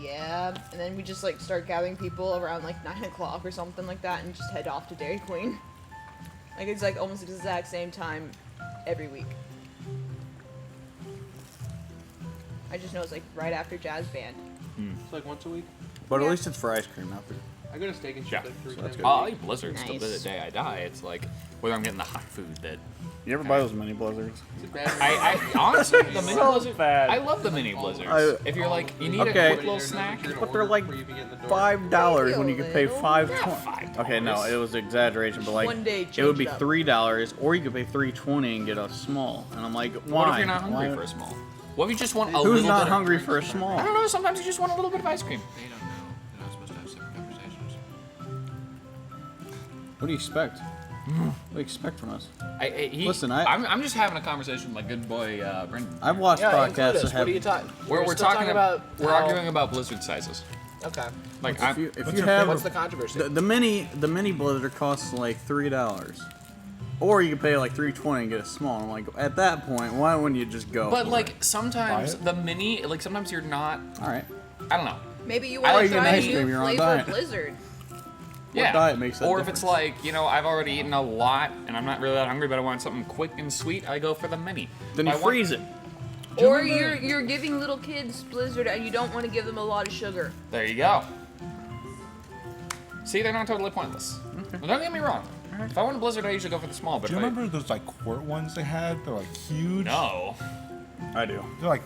yeah. And then we just like start gathering people around like 9 o'clock or something like that and just head off to Dairy Queen. Like it's like almost the exact same time every week. I just know it's like right after jazz band. It's like once a week. But Yeah. at least it's for ice cream, not for. I go to Steak and Shake Yeah. like 3 So that's times. good. I'll eat blizzards till Nice. the day I die. It's like whether I'm getting the hot food that You ever buy those mini blizzards? It's a bad I honestly the mini So blizzard. bad. I love the mini blizzards. I- if you're like you need Okay. a quick little snack. But they're like $5 when you could pay Little. $5.20. Okay, no, it was exaggeration, but like One day it would be changed up. $3, or you could pay $3.20 and get a small. And I'm like, why? What if you're not hungry Why- for a small? What if you just want a Who's little not bit hungry for a small? I don't know. Sometimes you just want a little bit of ice cream. They don't know. They're not supposed to have separate conversations. What do you expect? What do you expect from us? Listen, I'm just having a conversation with my good boy Brendan. I've watched Yeah, include podcasts us. that What have. are you talking? We're still talking about we're how- arguing about blizzard sizes. Okay. Like If I'm, you, if What's you your have What's the controversy? the mini blizzard costs like $3, or you can pay like $3.20 and get a small. I'm like, at that point, why wouldn't you just go? but for like it? sometimes Buy it? the mini, like sometimes you're not. all right, I don't know. Maybe you I want like to eating try a ice cream, new you're on a flavor diet. Blizzard. Yeah. diet makes that Or if it's difference? like, you know, I've already eaten a lot and I'm not really that hungry, but I want something quick and sweet, I go for the mini. then you If I want- freeze it. Or you're giving little kids Blizzard and you don't want to give them a lot of sugar. There you go. See, they're not totally pointless. But don't get me wrong. If I want a blizzard, I usually go for the small. But Do you if I- remember those like quart ones they had? They're like huge. No. I do. They're like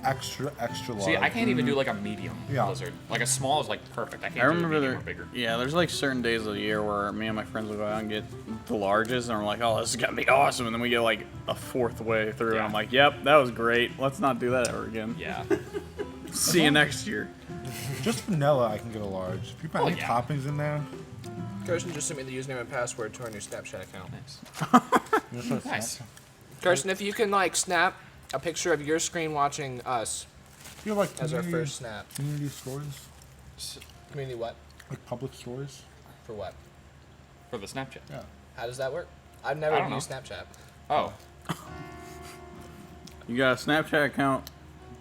extra large. See, I can't even do like a medium Yeah. blizzard. Like a small is like perfect. I can't I do a remember medium there. or bigger. Yeah, there's like certain days of the year where me and my friends will go out and get the largest, and we're like, "Oh, this is gonna be awesome!" And then we get like a fourth way through, and Yeah. I'm like, "Yep, that was great. Let's not do that ever again. Yeah. See you next year." Just vanilla, I can get a large. If you put Oh, any yeah. toppings in there, Kirsten just sent me the username and password to our new Snapchat account. Nice. Kirsten, if you can like snap a picture of your screen watching us you have like as our community- first snap. community stores, Community what? like public stores. For what? For the Snapchat. Yeah. How does that work? I've never I don't used know. Snapchat. Oh. You got a Snapchat account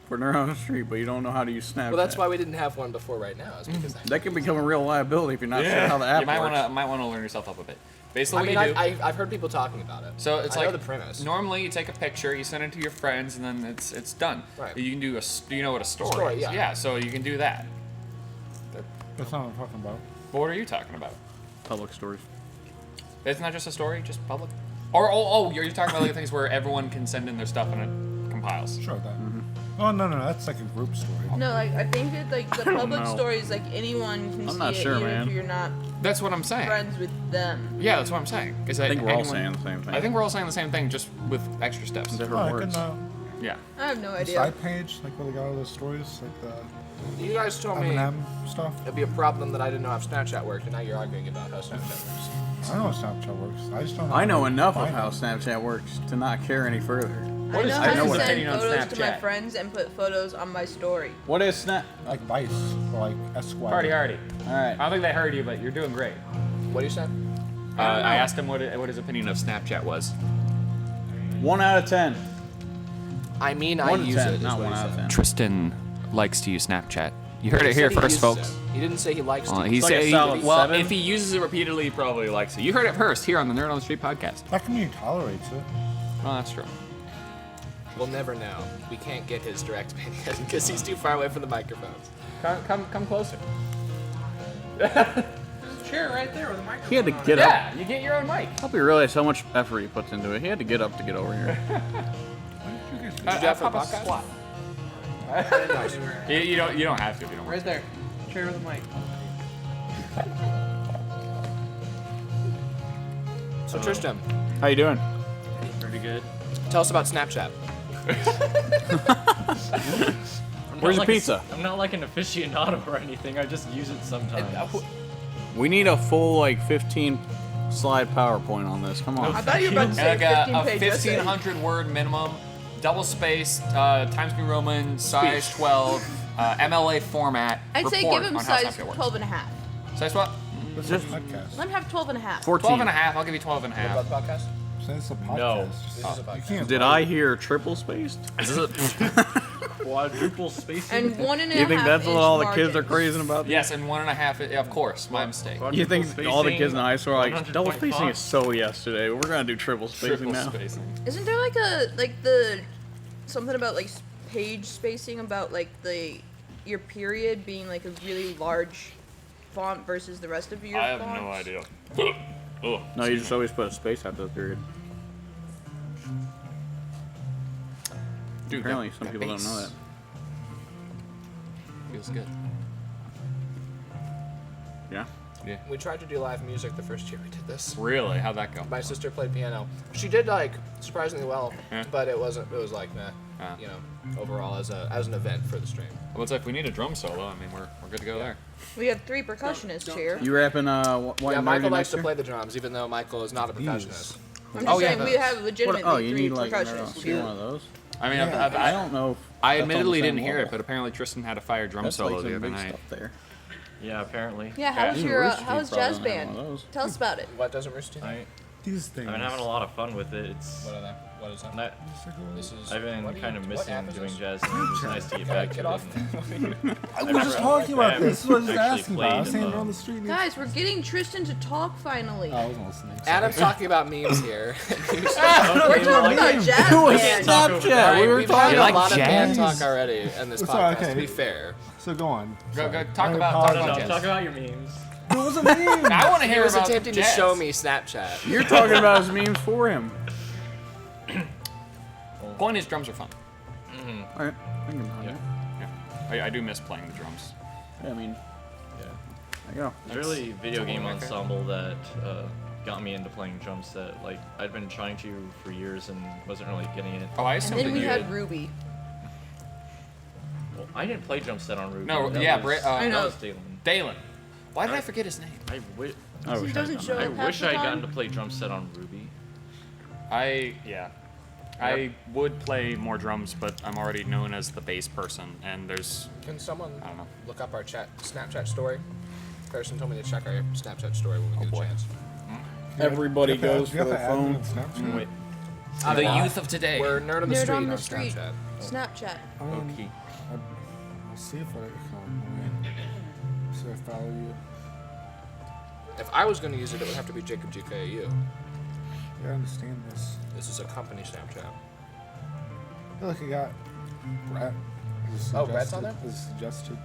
for Nerd on the Street, but you don't know how to use Snapchat. Well, that's why we didn't have one before right now. Is because that can become a real liability if you're not sure how the app You might works. want to learn yourself up a bit. Basically, I what mean, you do. I've heard people talking about it. So it's I like know the premise. Normally, you take a picture, you send it to your friends, and then it's done. Right. You can do do you know what a story, Story, is? yeah. Yeah. So you can do that. That's not what I'm talking about. But what are you talking about? Public stores. It's not just a story, just public. Or you're talking about like things where everyone can send in their stuff and it compiles. Sure, that. Oh no, that's like a group story. No, like I think that like the public know. stories, like anyone can I'm see not it, sure, even man. if you're not That's what I'm saying. friends with them. Yeah, that's what I'm saying. Is that I think we're all anyone- saying the same thing. I think we're all saying the same thing, just with extra steps. Oh, different like words. Yeah. I have no the idea. side page, like where they got all those stories, like the You guys told me M&M stuff. it'd be a problem that I didn't know how Snapchat worked, and now you're arguing about how Snapchat works. I know how Snapchat works. I just don't know. I know how to enough of find how it. Snapchat works to not care any further. I know is how Snapchat's to send opinion on photos to my Snapchat? friends and put photos on my story. What is Snap? Like Vice or like Esquire. Hardy. All right. I don't think they heard you, but you're doing great. What do you say? I asked him what his opinion of Snapchat was. 1 out of 10. I mean, 1 I to use 10, it. is not what 1 he out of said. 10. Tristan likes to use Snapchat. You heard He it said here he first, uses folks. it. He didn't say he likes Well, to. he use it. like a said, solid well, 7. if he uses it repeatedly, he probably likes it. You heard it first here on the Nerd on the Street podcast. How come he tolerates it? Well, that's true. We'll never know. We can't get his direct opinion because he's too far away from the microphones. Come closer. There's a chair right there with a microphone. He had to on get it. up. Yeah, you get your own mic. I hope you realize how much effort he puts into it. He had to get up to get over here. Did you do that for a podcast? Squat. You don't have to if you don't want Right there. Chair with a mic. So Tristan, How you doing? Pretty good. tell us about Snapchat. Where's your pizza? I'm not like an aficionado or anything. I just use it sometimes. We need a full like 15 slide PowerPoint on this. Come I on. thought you were about to say Like a 15 page essay. 1,500 word minimum, double spaced, Times New Roman, size 12, MLA format. I'd say report give him on how size Snapchat works. 12 and a half. Size what? This is a podcast. Let him have 12 and a half. 14. 12 and a half. I'll give you 12 and a What half. about the podcast? So it's a podcast. No. This is a You podcast. can't. Did I hear triple spaced? Quadruple spacing. And 1.5 inch. You think that's what all the kids are margins. crazy about? Yes, and 1.5. Of course, my mistake. You think all the kids in high school are like, 100 double point spacing font. is so yesterday. We're gonna do triple spacing Triple now. spacing. Isn't there like something about like page spacing about like your period being like a really large font versus the rest of your I have fonts? no idea. Oh, No, you just always put a space after the period. Dude, Apparently, that some people don't know bass that. Feels good. Yeah. Yeah. We tried to do live music the first year we did this. Really? How'd that go? My sister played piano. She did like surprisingly well, Yeah. but it wasn't. It was like meh. Ah. You know, overall as an event for the stream. Well, it's like if we need a drum solo. I mean, we're good to go there. We have 3 percussionists here. You rapping White Yeah, and Michael Dirty likes next to year? play the drums, even though Michael is not a percussionist. I'm just Oh, yeah, saying we those. have legitimately What, oh, you 3 need like percussionists you here. one of those? I mean, Yeah, I don't know. If I that's on the admittedly same didn't hear it, level. but apparently Tristan had a fire drum That's solo like the some other big night. stuff there. Yeah, apparently. Yeah, how was Even your Rooster how was Teeth probably jazz don't have band? one of those. Tell us about it. What doesn't Rooster do? These things. I've been having a lot of fun with it. It's What are they? What is that? not, This is. I've been what do kind you- of what missing app is doing this? jazz, and it's nice to get back Get to off. it. I was just talking about this. This is what I was just Actually asking about. I was played, saying around the street. and- Guys, we're getting Tristan to talk finally. Oh, I wasn't listening. Adam's talking about memes here. We're talking about jazz band. Snapchat. We were We've talking had a like lot of band jazz? talk already in this It's podcast. okay. To be fair, So go on. Go, Sorry. talk I about apologize. jazz. Talk about your memes. It was a meme. I want to he hear was about attempting to jazz. show me Snapchat. You're talking about his memes for him. Point is, drums are fun. Alright. Thinking about it. Yeah. I do miss playing the drums. Yeah, I mean, Yeah. there you go. It's really video a game little record. ensemble that got me into playing drum set. Like I'd been trying to for years and wasn't really getting it. Oh, I And assumed then that we you had did. Ruby. Well, I didn't play drum set on Ruby. No, that yeah, was, Brit- I that know. was Dalen. Dalen. Why did I forget his name? I wish I wish He doesn't show I up half wish the I had time. gotten to play drum set on Ruby. I would play more drums, but I'm already known as the bass person, and there's Can someone I don't know. look up our Snapchat story? Person told me to check our Snapchat story when we get a chance. Everybody goes You for got their the admin phone. on Snapchat? Wait, the Wow. youth of today. We're Nerd on the Nerd Street on on the street. Snapchat. Snapchat. Okay. I'll see if I can. So I follow you. If I was going to use it, it would have to be Jacob GKU. Yeah, I understand this. This is a company Snapchat. I feel like I got Brett. As Oh, Brett's on suggested- As suggested.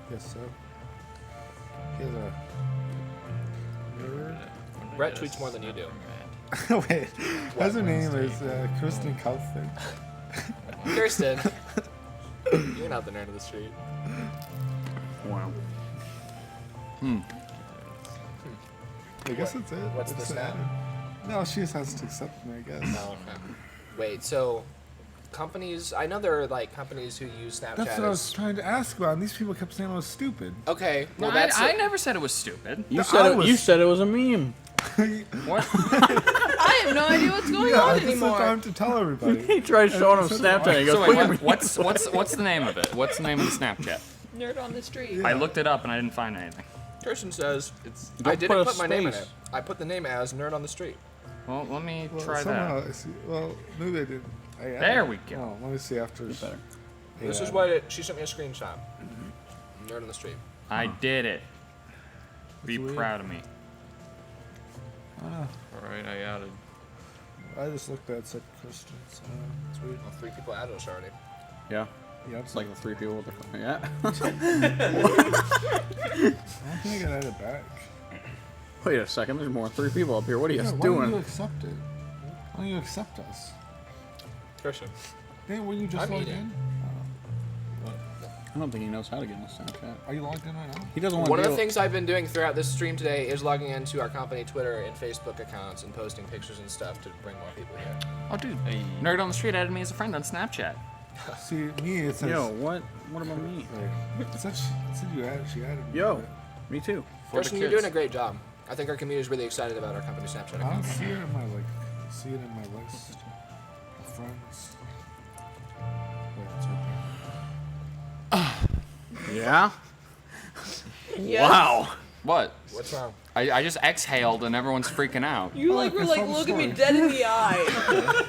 Yes, so. He has a nerd. Brett tweets more than you do. Wait, his name is Kristen Kaufman. Kirsten, you're not the nerd of the street. Wow. I guess that's it. What's It's the snap? No, she just has to accept me, I guess. Oh, okay. Wait, so companies? I know there are like companies who use Snapchat. That's what I was trying to ask about, and these people kept saying I was stupid. Okay, well No, that's I never said it was stupid. You said it was a meme. What? I have no idea what's going Yeah, on I just anymore. took time to tell everybody. He tried showing him Snapchat. He goes, So "Put wait, your what's the name of it? What's the name of the Snapchat? Nerd on the street. I looked it up and I didn't find anything. Kirsten says it's. Don't I didn't put a put my name in space. it. I put the name as Nerd on the Street. Well, let me Well, try somehow that. I see. Well, maybe I did. There we go. Oh, let me see after. better. This is Yeah. what she sent me a screenshot. Nerd on the Street. I did it. Be weird. proud of me. Alright, I added. I just looked at said Christian. So It's weird. Well, 3 people added us already. Yeah. yeah, It's like the 3 people with the. Yeah. I think I got added back. Wait a second. There's more than 3 people up here. What are you Yeah, guys why don't you doing? accept it? Why don't you accept us? Kirsten. Hey, were you just I'm logged eating. in? I don't think he knows how to get on Snapchat. Are you logged in right now? He doesn't want One to of the things I've been doing throughout this stream today is logging into our company Twitter and Facebook accounts and posting pictures and stuff to bring more people here. Oh, dude. Nerd on the Street added me as a friend on Snapchat. See, me, it says. Yo, what? What about me? It said you added. She added. me, Yo, but me too. Kirsten, you're doing a great job. I think our community is really excited about our company Snapchat I don't account. see it in my see it in my list of friends. Wait, it's right Yeah. Yes. Wow. What? What's wrong? I just exhaled and everyone's freaking out. You like were like looking me dead in the eye.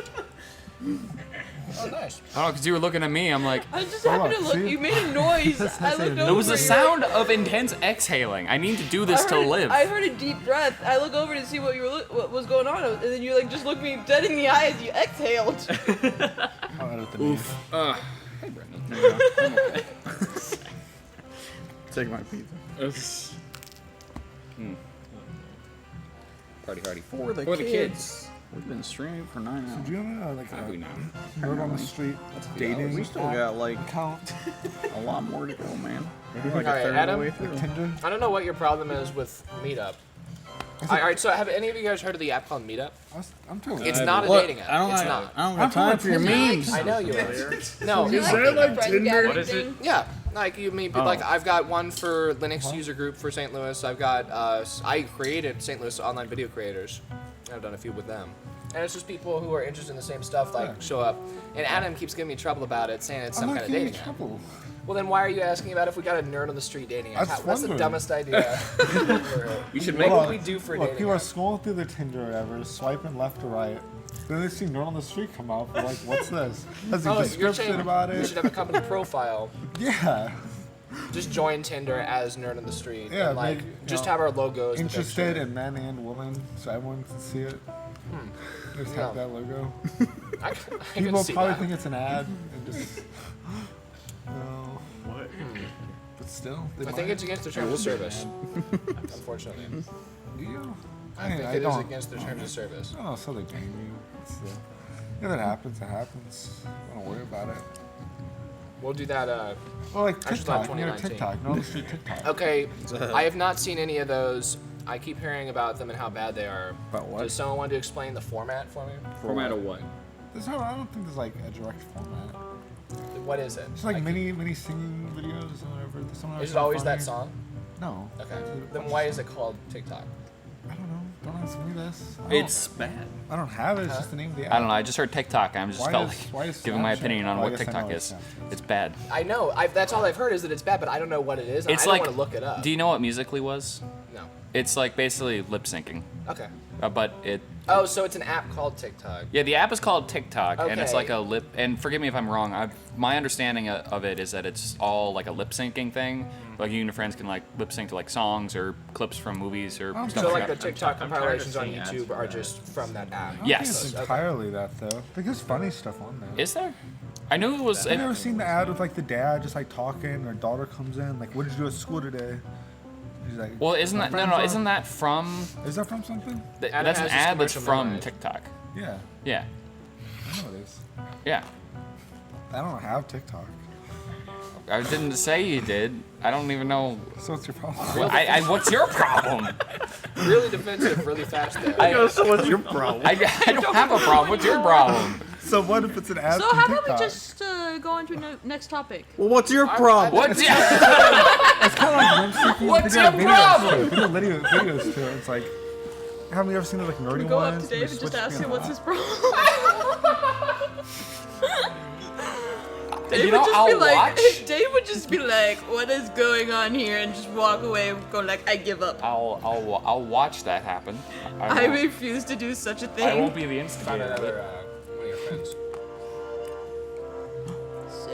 Oh, nice. I don't know, because you were looking at me. I'm like, I just happened to look. see? You made a noise. I looked over. it was the you're sound of intense exhaling. I need to do this to live. I heard a deep breath. I look over to see what you were what was going on, and then you like just looked me dead in the eye as you exhaled. there. I'll edit the name. Hey, Brendan. Take my pizza. Party hardy. For the kids. We've been streaming for 9 hours. Do you have like Who a knows? Nerd on the Street dating We still got like account? a lot more to go, man. We're like All right, a third of Adam? the way through. Tinder? I don't know what your problem is with Meetup. All right, so have any of you guys heard of the app called Meetup? I'm totally. It's not a What? dating app. I don't it's have, not. I don't have time for your memes. I know you are. No, Is that like Tinder? What is it? yeah, like you meet people. Like I've got one for Linux user group for St. Louis. I've got I created St. Louis online video creators. I've done a few with them, and it's just people who are interested in the same stuff like show up. And Adam keeps giving me trouble about it, saying it's some I'm kind not of getting dating in app. trouble. Well, then why are you asking about if we got a nerd on the street dating app? I was That's the wondering. dumbest idea. You should What make would we do for a Look, dating people are app? scrolling through their Tinder or whatever, swiping left or right. Then they see Nerd on the Street come out. They're like, what's this? Has a Oh, you're description saying about we it? should have a company profile. Yeah. Just join Tinder as Nerd on the Street. Yeah, and like maybe, just know, have our logos. the Interested picture. in men and women, so everyone can see it. Just have No. that logo. I can People see probably that. think it's an ad and just. No. What? But still, they I think might. it's against the terms of service. Unfortunately, You? I think it is don't. against the terms of service. Oh, so they game you. It's, yeah, that happens. It happens. Don't worry about it. We'll do that. Well, like Actually, it's not TikTok. You know 2019. TikTok. Nerd on the Street TikTok. Okay, I have not seen any of those. I keep hearing about them and how bad they are. About what? Does someone want to explain the format for me? Format of what? I don't think there's like a direct format. What is it? It's like I mini singing videos or whatever. Someone Is it always that song? No. Okay. Then why is it called TikTok? I don't know. Don't ask me this. It's bad. I don't have it. It's just the name of the app. I don't know. I just heard TikTok. And I just Why felt is- why like is giving my Snapchat- opinion on Oh, I what guess I know TikTok what is. Snapchat It's bad. I know. That's all I've heard is that it's bad, but I don't know what it is. And It's I don't like. want to look it up. Do you know what Musically was? No. It's like basically lip syncing, Okay. but it. Oh, so it's an app called TikTok. Yeah, the app is called TikTok, and it's Okay. like a lip. And forgive me if I'm wrong. My understanding of it is that it's all like a lip syncing thing. Like you and your friends can like lip sync to like songs or clips from movies or stuff So like like the that. TikTok I'm tired of compilations on seeing ads YouTube for are that. just from that app. I don't Yes. think it's entirely that though. I think there's funny stuff on there. Is there? I knew it was. Have you ever seen the ad with like the dad just like talking, and their daughter comes in, like, what did you do at school today? He's like, Well, isn't "My that friends no? are-" Isn't that from? Is that from something? Adam That's an has his ad that's commercial from memorized. TikTok. Yeah, Yeah, I know it is. yeah. I don't have TikTok. I didn't say you did. I don't even know. So what's your problem? What's your problem? Really defensive, really fast there. So what's your problem? I don't have a problem. What's your problem? So what if it's an ad So from how about we TikTok? just go on to next topic? Well, what's your problem? What's your It's kind of like Whimsy. What's They your got videos problem? to it. They got videos to it. It's like, haven't you ever seen the like nerdy Go up ones? to where Dave they and just switch ask between him what's his the- problem. Dave You know, would just I'll be like, watch. Dave would just be like, "What is going on here?" and just walk away and go like, "I give up. I'll watch that happen. I won't- refuse to do such a thing." I won't be the Find instigator. another one of your friends. So,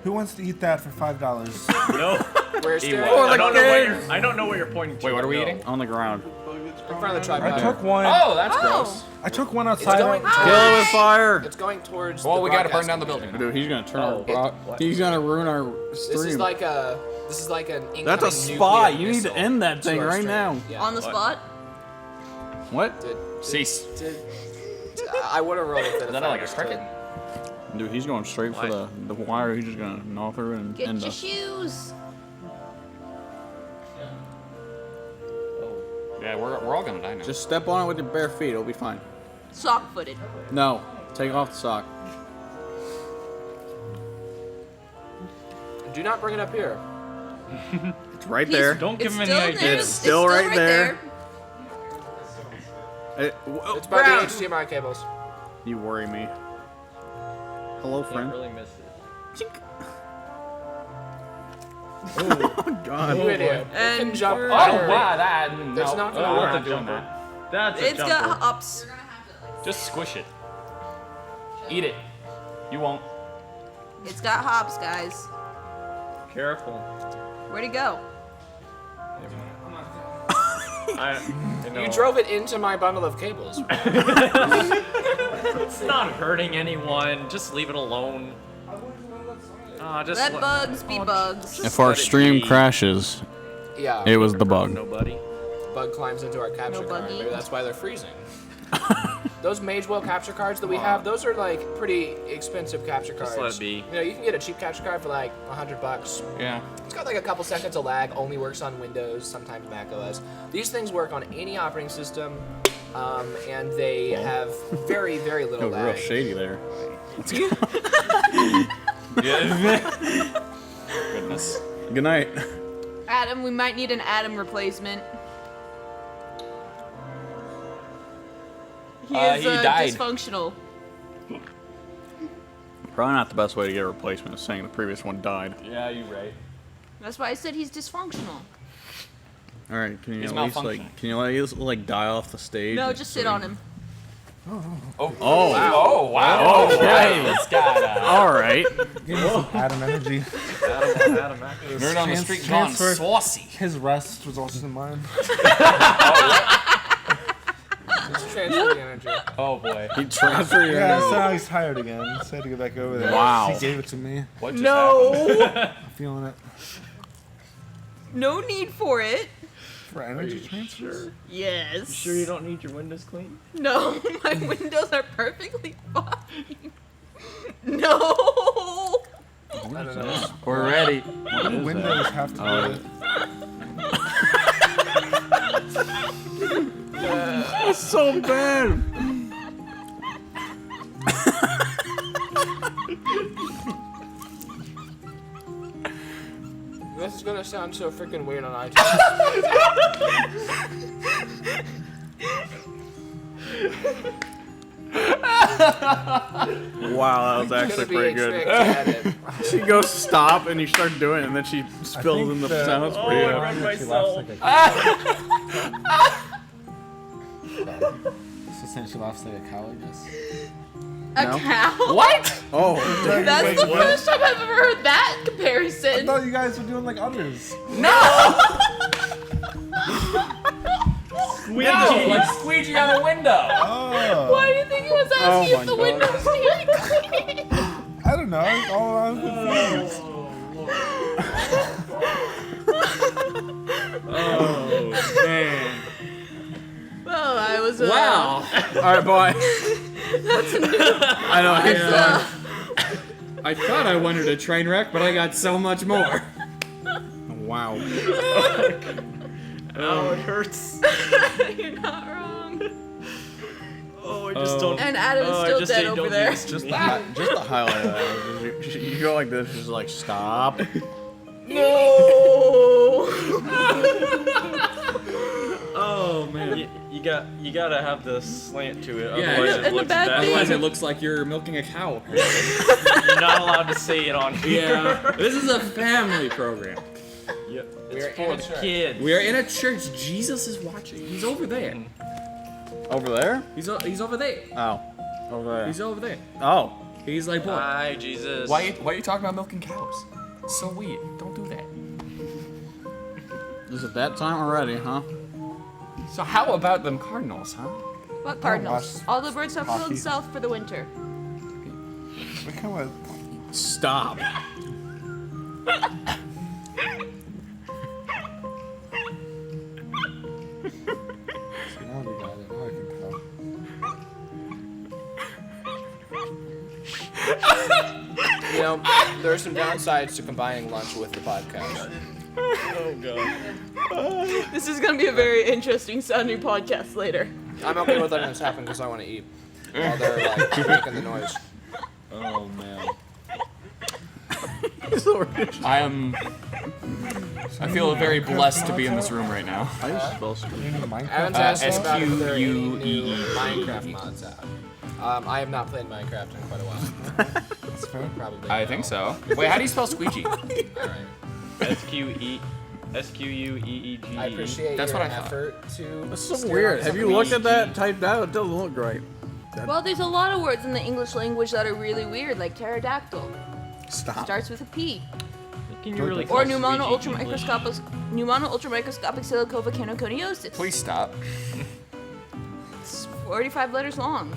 Who wants to eat that for $5? No. Where's Eat Derek? what? I don't know what you're pointing to. Wait, what are we No. eating? On the ground. In front of the I tripod. took one. Oh, that's Oh. gross. I took one It's outside. going. Kill it with fire. It's going towards. Well, the we gotta burn broadcast down the computer. building. Dude, he's gonna turn Oh. our. He's gonna ruin our This stream. is like a. This is like an incoming That's a nuclear spy. You need missile to end that thing our right stream. now. Yeah. on the spot. What? Cease. I would have rolled with it. Is that like a cricket? Dude, he's going straight for the wire. He's just gonna gnaw through it and Get end your us. shoes. Yeah, we're all gonna die now. Just step on it with your bare feet. It'll be fine. Sock-footed. No, take off the sock. Do not bring it up here. It's right He's- there. Don't give It's him any still ideas. there. It's still right there. It's by Brown. the HDMI cables. You worry me. Hello, Can't friend. really miss it. Oh God. You idiot. It And can jump. for- Oh wow, that. No, That's not no, gonna we're work. not doing that. That's a It's jumper. got hops. Just squish it. Eat it. You won't. It's got hops, guys. Careful. Where'd he go? You drove it into my bundle of cables. It's not hurting anyone. Just leave it alone. Just Let bugs be bugs. If our let it stream be. crashes, Yeah. it was the bug. Nobody. Bug climbs into our capture No card. buggy. Maybe that's why they're freezing. Those Mage Well capture cards that we have, those are like pretty expensive capture cards. Just let it be. You know, you can get a cheap capture card for like $100. Yeah. It's got like a couple seconds of lag, only works on Windows, sometimes Mac OS. These things work on any operating system, and they have very, very little Real lag. shady there. Goodness. Good night. Adam, we might need an Adam replacement. He is he died. dysfunctional. Probably not the best way to get a replacement is saying the previous one died. Yeah, you're right. That's why I said he's dysfunctional. All right, can you He's at least malfunctioning. can you at least like die off the stage? No, just sit on him. Oh. Oh. Oh wow. Okay. It's got All right. Give me some Adam energy. Adam, nerd on the street gone transfer- saucy. His rest was also mine. Just transfer the energy. Oh boy. He transferred your Yeah, so now he's tired again. So I had to go back over there. Wow. He gave it to me. What just No, I'm feeling it. no need for it. For energy transfer? Yes. sure you don't need your windows clean? No, my windows are perfectly fine. No. I don't know. We're ready. What do Windows have to do with it? That's so bad. This is gonna sound so freaking weird on iTunes. Wow, that was It's actually gonna be pretty a trick good. to edit. She goes stop and you start doing it and then she spills think in the the- sounds Oh, for I you. read myself. So saying she laughs like a cow, I guess. A No. cow? What? Oh, That's the first time I've ever heard that I comparison. thought you guys were doing like others. No, like squeegee on a window. Oh. Why do you think he was asking Oh if the my windows needed cleaning? I don't know. I'm all around confused. oh man. Well, I was. Wow. All right, bye. That's a new. I know. That's, I thought I wanted a train wreck, but I got so much more. Wow. Oh, it hurts. You're not wrong. Oh, I just don't. And Adam is still just dead say over don't there. do this to Just me. the highlight of that. You go like this, just like stop. No. Oh man, you gotta have the slant to it. Yeah, Otherwise, and it the looks bad bad. thing- Otherwise, it looks like you're milking a cow. You're not allowed to say it on here. Yeah, this is a family program. Yep. We It's are in for a the church. kids. We are in a church. Jesus is watching. He's over there. Over there? He's over there. Oh. Over there. He's over there. Oh. He's like, boy. Hi, Jesus. Why are you talking about milking cows? It's so weird. Don't do that. Is it that time already, huh? So how about them Cardinals, huh? What cardinals? watch All the birds have flown hockey. south for the winter. Look how I. Stop. Now we got it. Now I can tell. You know, there are some downsides to combining lunch with the podcast. Oh god. This is gonna be a very interesting sounding podcast later. I'm okay with letting this happen because I want to eat while they're like making the noise. Oh man. I feel very blessed to be in this room right now. How do you spell screw? Any Minecraft? Adam's asking about if there are any SQUEE. new Minecraft mods out. I have not played Minecraft in quite a while. That's fair. Probably. I no. think so. Wait, how do you spell squeegee? All right. SQUEEGE. I appreciate That's your what I thought. effort to. That's so steer weird. on Have you something. looked at that typed out? It doesn't look right. Well, there's a lot of words in the English language that are really weird, like pterodactyl. Stop. Starts with a P. Can you really Or call pneumono squeegee English? ultramicroscopic silicovolcanoconiosis. Please stop. It's 45 letters long.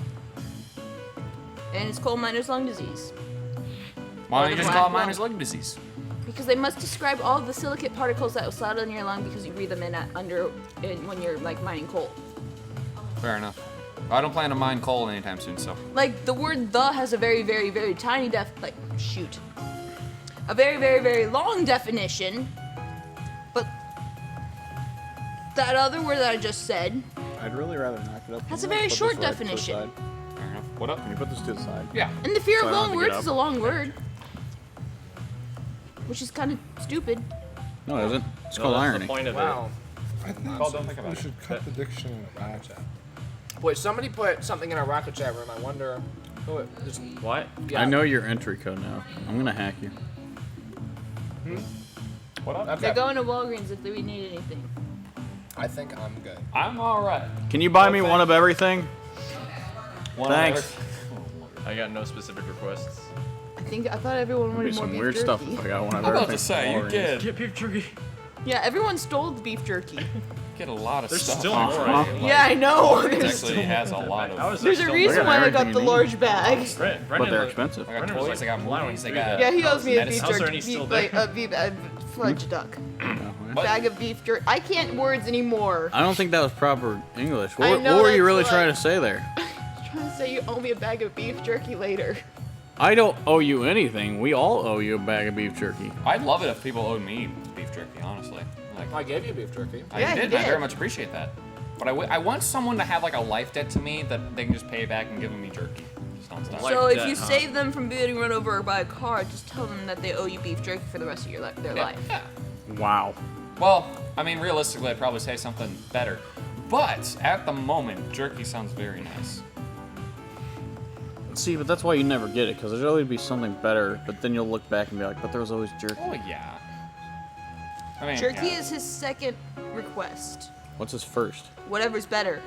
And it's coal miner's lung disease. Why don't Or you the just black call it lung. miner's lung disease? Because they must describe all of the silicate particles that will settle in your lung because you breathe them in when you're like mining coal. Fair enough. I don't plan to mine coal anytime soon, so. Like the word "the" has a very, very, very tiny a very, very, very long definition. But that other word that I just said I'd really rather knock it up. has a Can you very put short this right to the definition. side? Fair enough. What up? Can you put this to the side? Yeah. And the fear So of I don't long have to get words up. is a long word. Which is kind of stupid. No, it isn't. It's No, called that's irony. the point of Wow. I think Don't think about we it. should cut the dictionary back. Wait, somebody put something in our rocket chat room. I wonder. Oh, just, it. What? yeah. I know your entry code now. I'm gonna hack you. What up? Okay. They're going to Walgreens if we need anything. I think I'm good. I'm alright. Can you buy me one of everything? Thanks. I got no specific requests. I thought everyone There'd be wanted more some beef weird jerky. stuff if I got one of I'm everything. about to say, you Already. get, Get beef jerky. Yeah, everyone stole the beef jerky. get a lot of There's stuff. still on more. it. Right? Yeah, I know. It actually has a lot How of. is there There's a still reason got why I got everything the you large bag. But they're expensive. I got Brendan was toys, I got allowing movies, I through got. that. Yeah, he owes me a beef medicine. How's jerky. Ernie still Like a fudge duck. What? Bag of beef jerky. I can't words anymore. I don't think that was proper English. I What, know what were you that's really what- trying to say there? I'm trying to say you owe me a bag of beef jerky later. I don't owe you anything. We all owe you a bag of beef jerky. I'd love it if people owed me beef jerky, honestly. Like, I gave you beef jerky. I Yeah, did, you and I did. very much appreciate that. But I want someone to have like a life debt to me that they can just pay back and give me jerky. Just nonstop. Like So if that, you huh? save them from being run over by a car, just tell them that they owe you beef jerky for the rest of their Yeah, life. yeah. Wow. Well, I mean, realistically, I'd probably say something better. But at the moment, jerky sounds very nice. See, but that's why you never get it, because there'll always be something better, but then you'll look back and be like, but there was always jerky. Oh yeah. I mean, Jerky yeah. is his second request. What's his first? Whatever's better.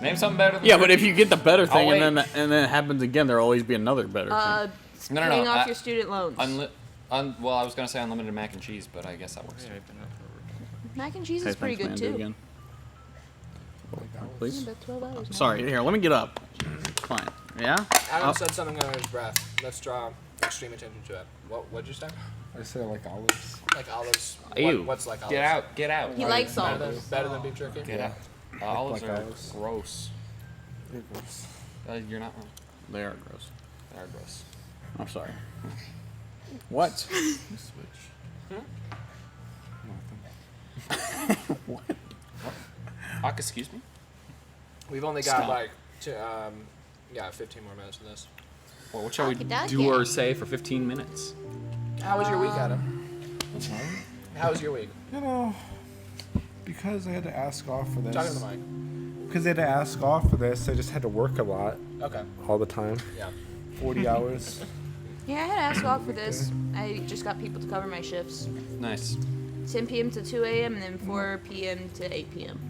Name something better than Yeah, but if you get the better thing wait. and then it happens again, there'll always be another better thing. No, Paying off I- your student loans. well, I was gonna say unlimited mac and cheese, but I guess that works. Mac and cheese Hey, is pretty thanks, good man. Do it too. again. Please. About $12 now. Sorry, here, let me get up. Fine. Yeah? Adam Oh. said something under his breath. Let's draw extreme attention to it. What'd you say? I say like olives. Like olives. Ew. What's like olives? Get out! Get out! He likes Better olives. than beef jerky? Get out! Olives like are olives. gross. It was- You're not wrong. They are gross. They are gross. I'm sorry. What? Switch. Nothing. What? Excuse me? We've only got Stop. like 15 more minutes of this. Well, what shall we Okey-dokey. do or say for 15 minutes? How was your week, Adam? How was your week? You know, because I had to ask off for this. Talking to the mic. Because I had to ask off for this, I just had to work a lot Okay. all the time. Yeah. 40 hours. Yeah, I had to ask off for this. I just got people to cover my shifts. Nice. 10 p.m. to 2 a.m. and then 4 p.m. to 8 p.m.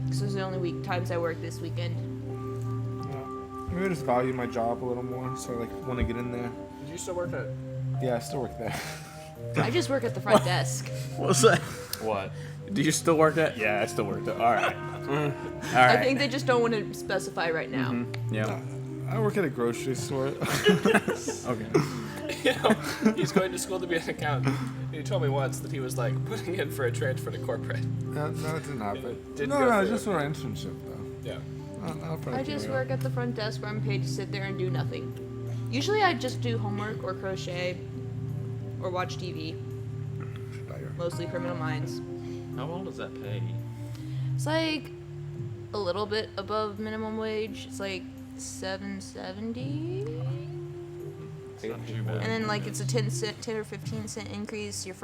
This was the only times I worked this weekend. Maybe I just value my job a little more, so I like want to get in there. Do you still work at? Yeah, I still work there. I just work at the front desk. What's that? What? Do you still work at? Yeah, I still work there. All right. All right. I think they just don't want to specify right now. Yeah. I work at a grocery store. Okay. You know, he's going to school to be an accountant. He told me once that he was like putting in for a transfer to corporate. No, it didn't happen. Didn't no, go no, through. just for an internship though. Yeah. I just work at the front desk where I'm paid to sit there and do nothing. Usually I just do homework or crochet or watch TV. Mostly Criminal Minds. How well does that pay? It's like a little bit above minimum wage. It's like $7.70. It's not too bad. And then like it's a 10 or 15 cent increase. Your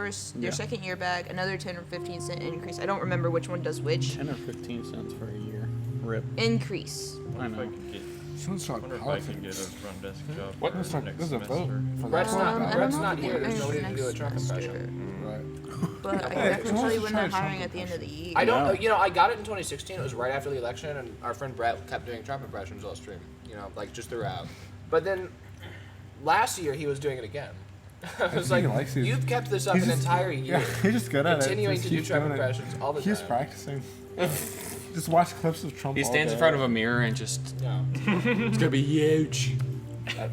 second year back, another 10 or 15 cent increase. I don't remember which one does which. 10 or 15 cents for a year. Rip. Increase. I If I know. could get, Sounds like wonder if I can get a politics. front desk job What? for There's like next there's a vote semester. for Brett's that. not- I Brett's don't not know here. if There's it nobody is to do a next Trump semester, impression. Right. But I can Hey, definitely who tell wants you to when try they're a Trump hiring at the end of the year. I don't. No. You know, I got it in 2016. It was right after the election, and our friend Brett kept doing Trump impressions all stream. You know, like just throughout. But then last year he was doing it again. I was like, he likes these- you've kept this up He's an just- entire year. Yeah, he's just good at it. Continuing Just to do keeps Trump doing it. impressions all the He's time. practicing. Just watch clips of Trump. He all stands in day. front of a mirror and just, Yeah. it's gonna be huge.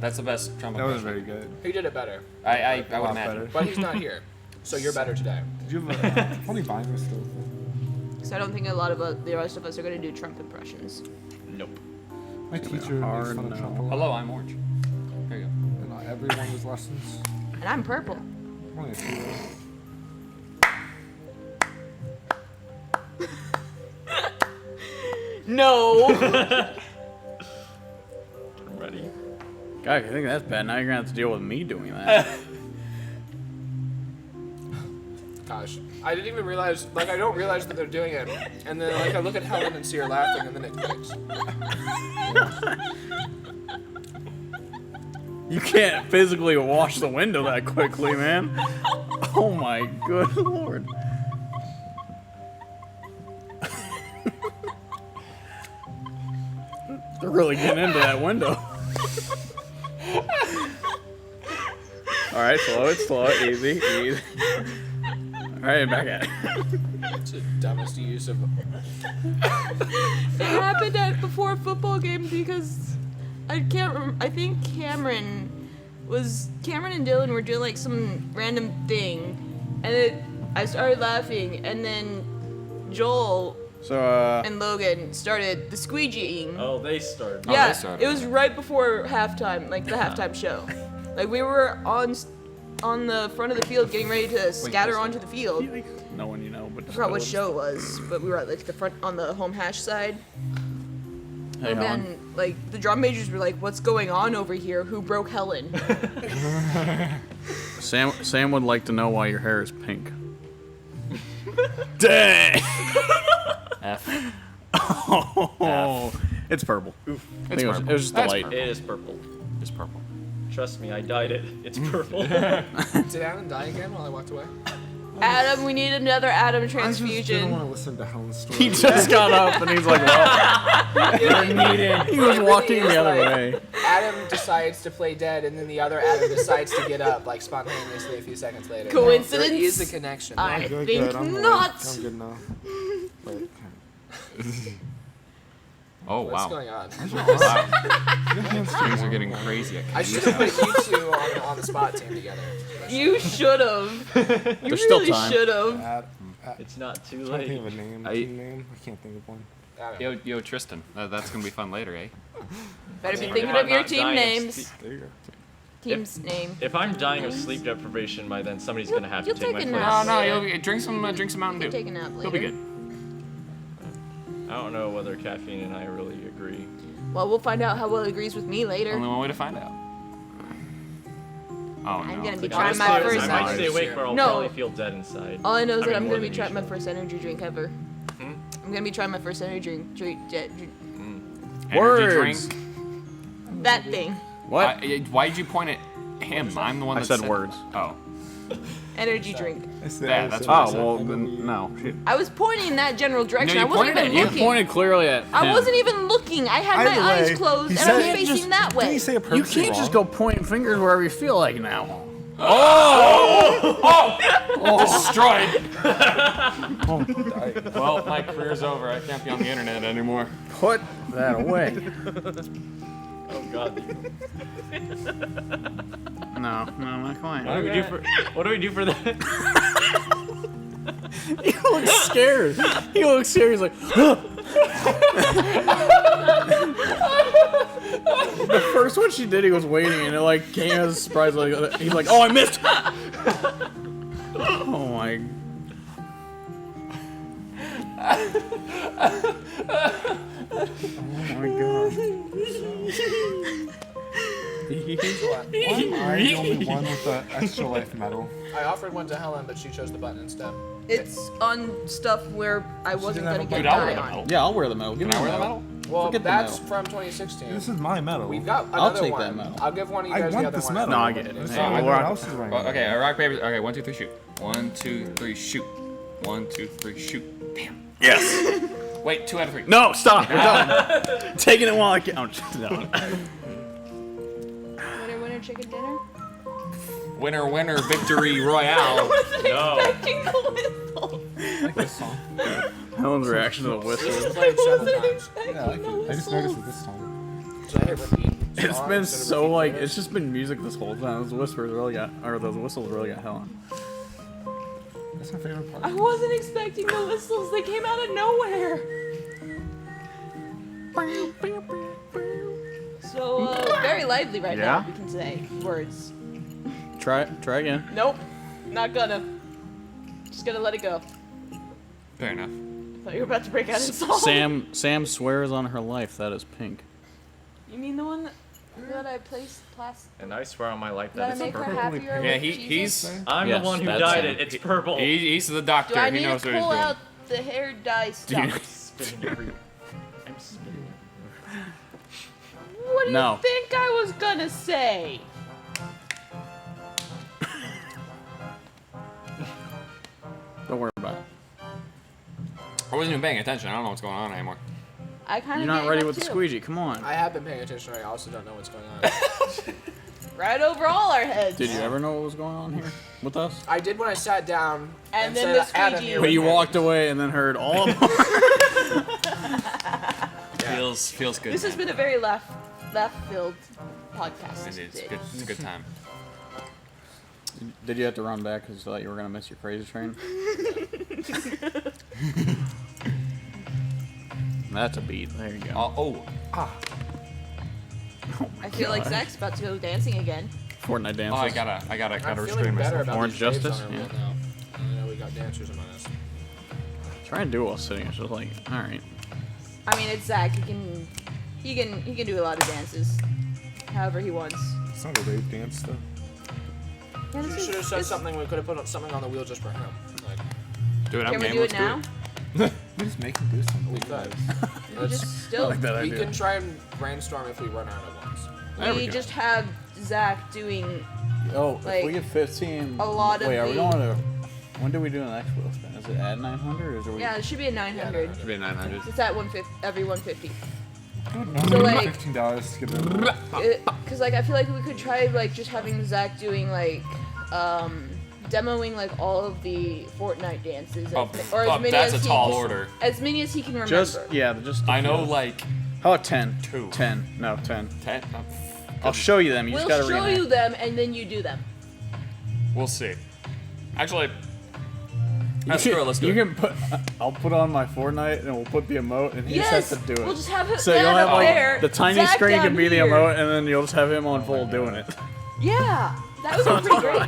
That's the best Trump That was impression. very good. He did it better, I would lot imagine. better. but he's not here, so you're better today. Did you have a funny binder still? So I don't think a lot of the rest of us are going to do Trump impressions. Nope. My gonna be teacher makes hard fun of no. Trump a lot. Hello, I'm Orange. There you go. In every one of his lessons. And I'm purple. Only a few. No. I'm ready. God, I think that's bad. Now you're gonna have to deal with me doing that. Gosh, I didn't even realize. Like, I don't realize that they're doing it, and then like I look at Helen and see her laughing, and then it clicks. You can't physically wash the window that quickly, man. Oh my good lord. They're really getting into that window. Alright, slow it, easy. Alright, back at it. It's the dumbest use of. It happened before a football game because I can't remember. I think Cameron and Dylan were doing like some random thing, and I started laughing, and then Joel So, and Logan started the squeegeeing. Oh, they started. Yeah, they started. it was right before halftime, like the halftime show. Like we were on the front of the field getting ready to scatter onto the field. no one you know, but I forgot what show it was, but we were at like the front on the home hash side. Hey, And Helen. then like the drum majors were like, "What's going on over here? Who broke Helen?" Sam would like to know why your hair is pink. Dang! F. Oh, it's purple. I think it was just the That's light. purple. It is purple. It's purple. Trust me, I dyed it. It's purple. Did Alan die again while I walked away? Adam, we need another Adam I just didn't transfusion. want to listen to Helen's story. He just got up and he's like, well, he was walking the other way. Adam decides to play dead, and then the other Adam decides to get up, like spontaneously a few seconds later. Coincidence? There is a connection. I Good, think good. I'm not. I'm good now. Wait, Oh, What's wow. going on? Wow. your hands Things too are getting warm. crazy. I should have put you two on the spot team together. You should have. You There's still really time. should have. It's not too I'm trying to think late. of a name. I- Team name. I can't think of one. I don't know. Yo, Tristan. That's gonna be fun later, eh? Better be Team thinking Name, of your not team Dynasty. names. There you go. Team's name. If I'm dying of sleep deprivation by then, somebody's gonna have to You'll take my take a place. nap. No, Yeah. you'll drink some Mountain You can take Dew. a nap later. You'll be good. I don't know whether caffeine and I really agree. Well, we'll find out how well it agrees with me later. Only one way to find out. Oh I'm no. gonna be Like, trying my honestly, first. I might stay awake, but I'll No. probably feel dead inside. All I know is I that mean, I'm more gonna be than trying my usual. first energy drink ever. I'm gonna be trying my first energy drink. Energy Words. drink. That thing. What? Why did you point at him? I'm the one I that said words. Oh. Energy drink. Yeah, that's what I Oh, said. well, then, no. Shit. I was pointing in that general direction. No, I you wasn't pointed even at you. You looking. pointed clearly at him. I wasn't even looking. I had Either my eyes way, closed he and I was said- facing that Didn't way. he say a You purposely can't just wrong? go pointing fingers wherever you feel like now. Destroyed. Well, my career's over. I can't be on the internet anymore. Put that away. Oh god. No, not quite. What do we do for? What do we do for that? He looks scared. He looks scared. He's like, the first one she did, he was waiting, and it like came as a surprise. Like he's like, oh, I missed. Oh my. Oh my god. Why am I the only one with the extra life medal? I offered one to Helen, but she chose the button instead. It's on stuff where I wasn't have gonna a get Dude, I'll wear die the on. medal. Yeah, I'll wear the medal. Give me Can I the wear the medal. medal? Well, Forget the that's medal. from 2016. This is my medal. We've got I'll another take one. that medal. I'll give one of you I guys want the other this one. medal. No, I get it. It's Hey, not we'll everyone rock- else's right Well, now. okay, rock, paper. Okay, 1, 2, 3, shoot. 1, 2, 3, shoot. 1, 2, 3, shoot. Damn. Yes. Wait, 2 out of 3. No, stop. We're done. Taking it while I can. Oh, no. Winner, chicken dinner? Winner, winner, victory royale. No. Expecting the whistle. I like this song. Helen's reaction to the whistle. Played several times. Expecting Yeah, I like the it. I just whistle. noticed it this time. So I hit repeat. It's song been instead of so repeat like lyrics. it's just been music this whole time. Those whispers really got, or those whistles really got Helen. That's my favorite part. I wasn't expecting the whistles. They came out of nowhere. So, very lively right now, Yeah? we can say. Words. Try again. Nope. Not gonna. Just gonna let it go. Fair enough. Thought you were about to break out in song. Sam swears on her life that is pink. You mean the one that I placed plastic? And I swear on my life Did that I it's make her purple. happier Yeah, with he's Jesus? I'm Yes, the one who that's dyed him. it. It's purple. he's the doctor. Do I He need knows to what he's pull doing. out the hair dye stuff? I'm spitting everywhere. I'm spitting. What do No. you think I was gonna say? Don't worry about it. I wasn't even paying attention. I don't know what's going on anymore. I kind of. You're not ready with the squeegee. Come on. I have been paying attention. I also don't know what's going on. Right over all our heads. Did you ever know what was going on here with us? I did when I sat down And then said, the "Adam, squeegee. here But with you me." walked away and then heard all of them. Feels good. This has been a very left-filled podcast. Indeed, it's a good time. Did you have to run back because you thought you were gonna miss your crazy train? That's a beat. There you go. I feel like Zach's about to go dancing again. Fortnite dances. Oh, I gotta I'm restrain feeling better myself. about Orange these waves Justice? on our Yeah. wheel now. I know we got dancers among us. Try and do it while sitting. It's just like, all right. I mean, it's Zach. He can do a lot of dances, however he wants. It's not a wave dance though. Yeah, You this should have is- said this- something. We could have put something on the wheel just for him. Like, Dude, I'm Can we game. do it Let's now? We just make him do something. we could. We just still. like that We idea. can try and brainstorm if we run out of ones. There we We go. just have Zach doing. Oh, if like, we get 15. a lot of Wait, are we the- going to? When do we do the next wheel spin? Is it at 900 or is it? Yeah, it should be a 900. Should be 900. It's at 150 every 150. No, So, like- $15 to get in. Cause like I feel like we could try like just having Zach doing like demoing like all of the Fortnite dances, or as many that's as a he tall can- order. as many as he can remember. Just just. I know like How about 10? 2. 10. No, 10. 10. I'll show you them. You We'll just gotta show reenact. you them and then you do them. We'll see. Actually, You screw it, let's do you it. can put. I'll put on my Fortnite and we'll put the emote and he Yes, just has to do it. we'll just have it So you'll that have up like there, the tiny Zach screen down can be the here. emote and then you'll just have him on full doing it. Yeah, that was pretty great.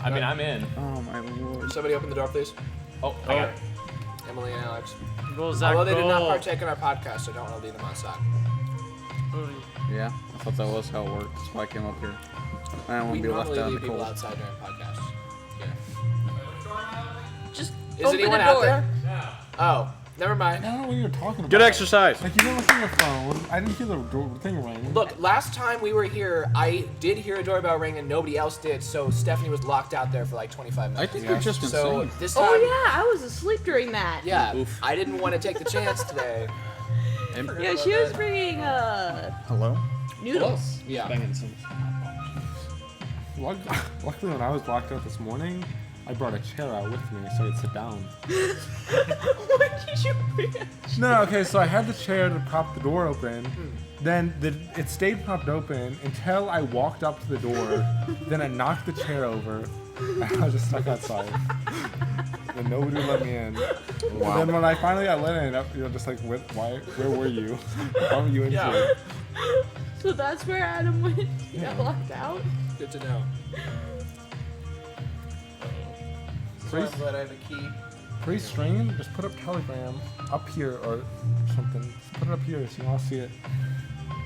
I mean, I'm in. Oh my lord. Somebody open the door, please. Oh, I got it. Emily and Alex. Go, Zach, Although they did not go. partake in our podcast, so don't want to leave them outside. Yeah, I thought that was how it worked. That's why I came up here. I don't want We to be left normally out in leave the people cold. outside during podcasts. Yeah. Just Is open anyone the out door. there? Oh, never mind. I don't know what you're talking about. Good exercise. Like, you didn't listen to your phone. I didn't hear the thing ring. Look, last time we were here, I did hear a doorbell ring and nobody else did, so Stephanie was locked out there for like 25 I minutes. think you're just So insane. this time, Oh yeah, I was asleep during that. yeah, Oof. I didn't want to take the chance today. Yeah, she was bringing Hello? noodles. Yeah. Banging some. Luckily, when I was locked out this morning, I brought a chair out with me so I could sit down. What did you bring? No, okay, so I had the chair to prop the door open. Then it stayed propped open until I walked up to the door. Then I knocked the chair over, and I was just stuck outside. And nobody would let me in. Wow. And then when I finally got let in, just like, where were you? How were you in here? So that's where Adam went. He got locked out. Good to know. So I'm glad I have a key. Pretty strange. Just put up Telegram up here or something. Just put it up here so you all see it.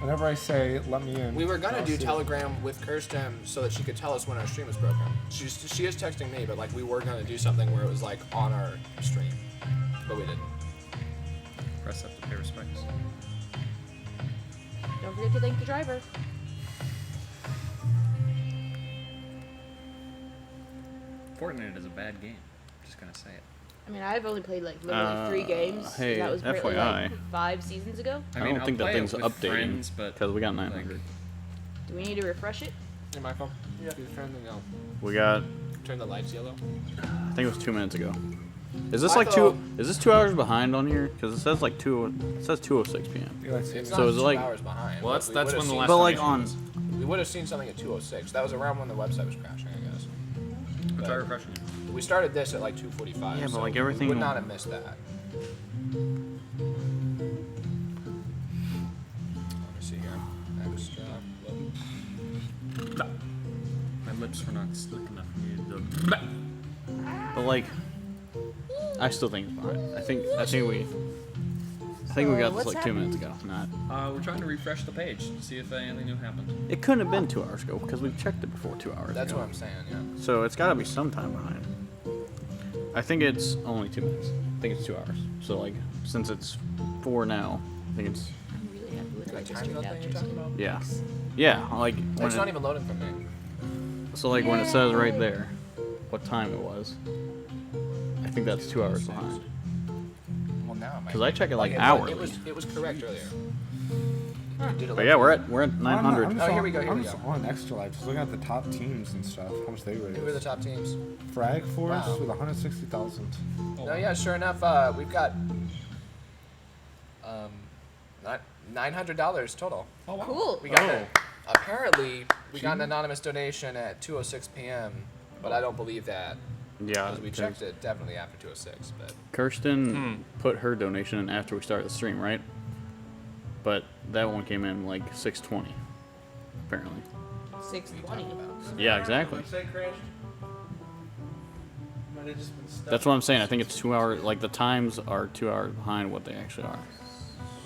Whenever I say let me in. We were gonna y'all do see it. Telegram with Kirsten so that she could tell us when our stream was broken. She is texting me, but like we were gonna do something where it was like on our stream, but we didn't. Press up to pay respects. Don't forget to thank the driver. Fortnite is a bad game. Just gonna say it. I mean, I've only played like literally 3 games. hey, that was apparently like FYI. 5 seasons ago. I don't I'll think that play it thing's with updating friends, but because we got 900. Do we need to refresh it? Hey, Michael. Yeah. Do the friendly no. We got, Turn the lights yellow. I think it was 2 minutes ago. Is this I like thought- Is this 2 hours behind on here? Because it says like 2:06 p.m. Yeah, let's see. It's So not is it 2 like- hours behind. Well, but that's we when would've the seen- last But like donation on, was. We would have seen something at 2:06. That was around when the website was crashing, I guess. Try But refreshing it. we started this at like 2:45. Yeah, but so like everything- We would not have missed that. Let me see here. Extra. My lips were not slick enough for me to. but like, I still think it's behind. I think we got this what's like 2 minutes ago. Not. We're trying to refresh the page to see if anything new happened. It couldn't have been 2 hours ago because we checked it before 2 hours That's ago. what I'm saying, yeah. So it's got to be some time behind. I think it's only 2 minutes. I think it's 2 hours. So like, since it's 4 now, I think it's I'm really happy with That what I just time turned thing out. you're talking about? yeah, yeah. Like when It's not even loading for me. so like when it says right there, what time it was. I think that's 2 hours behind. Well, now it might 'Cause I check it, like, it hourly. was correct earlier. You did it But like- yeah, we're at I'm 900. just Oh, here on- we go, here I'm we just go. on Extra Life, just looking at the top teams and stuff, how much they raised. Who are the top teams? Frag Force Wow. with 160,000. No, yeah, sure enough, we've got $900 total. Oh, wow. Cool. We got apparently we got an anonymous donation at 2:06 p.m., but I don't believe that Yeah, because we checked it definitely after 2:06. But Kirsten put her donation in after we started the stream, right? But that one came in like 6:20, apparently. 6:20. Yeah, exactly. Website crashed. Might have just been stuck. That's what I'm saying. I think it's 2 hours. Like the times are 2 hours behind what they actually are.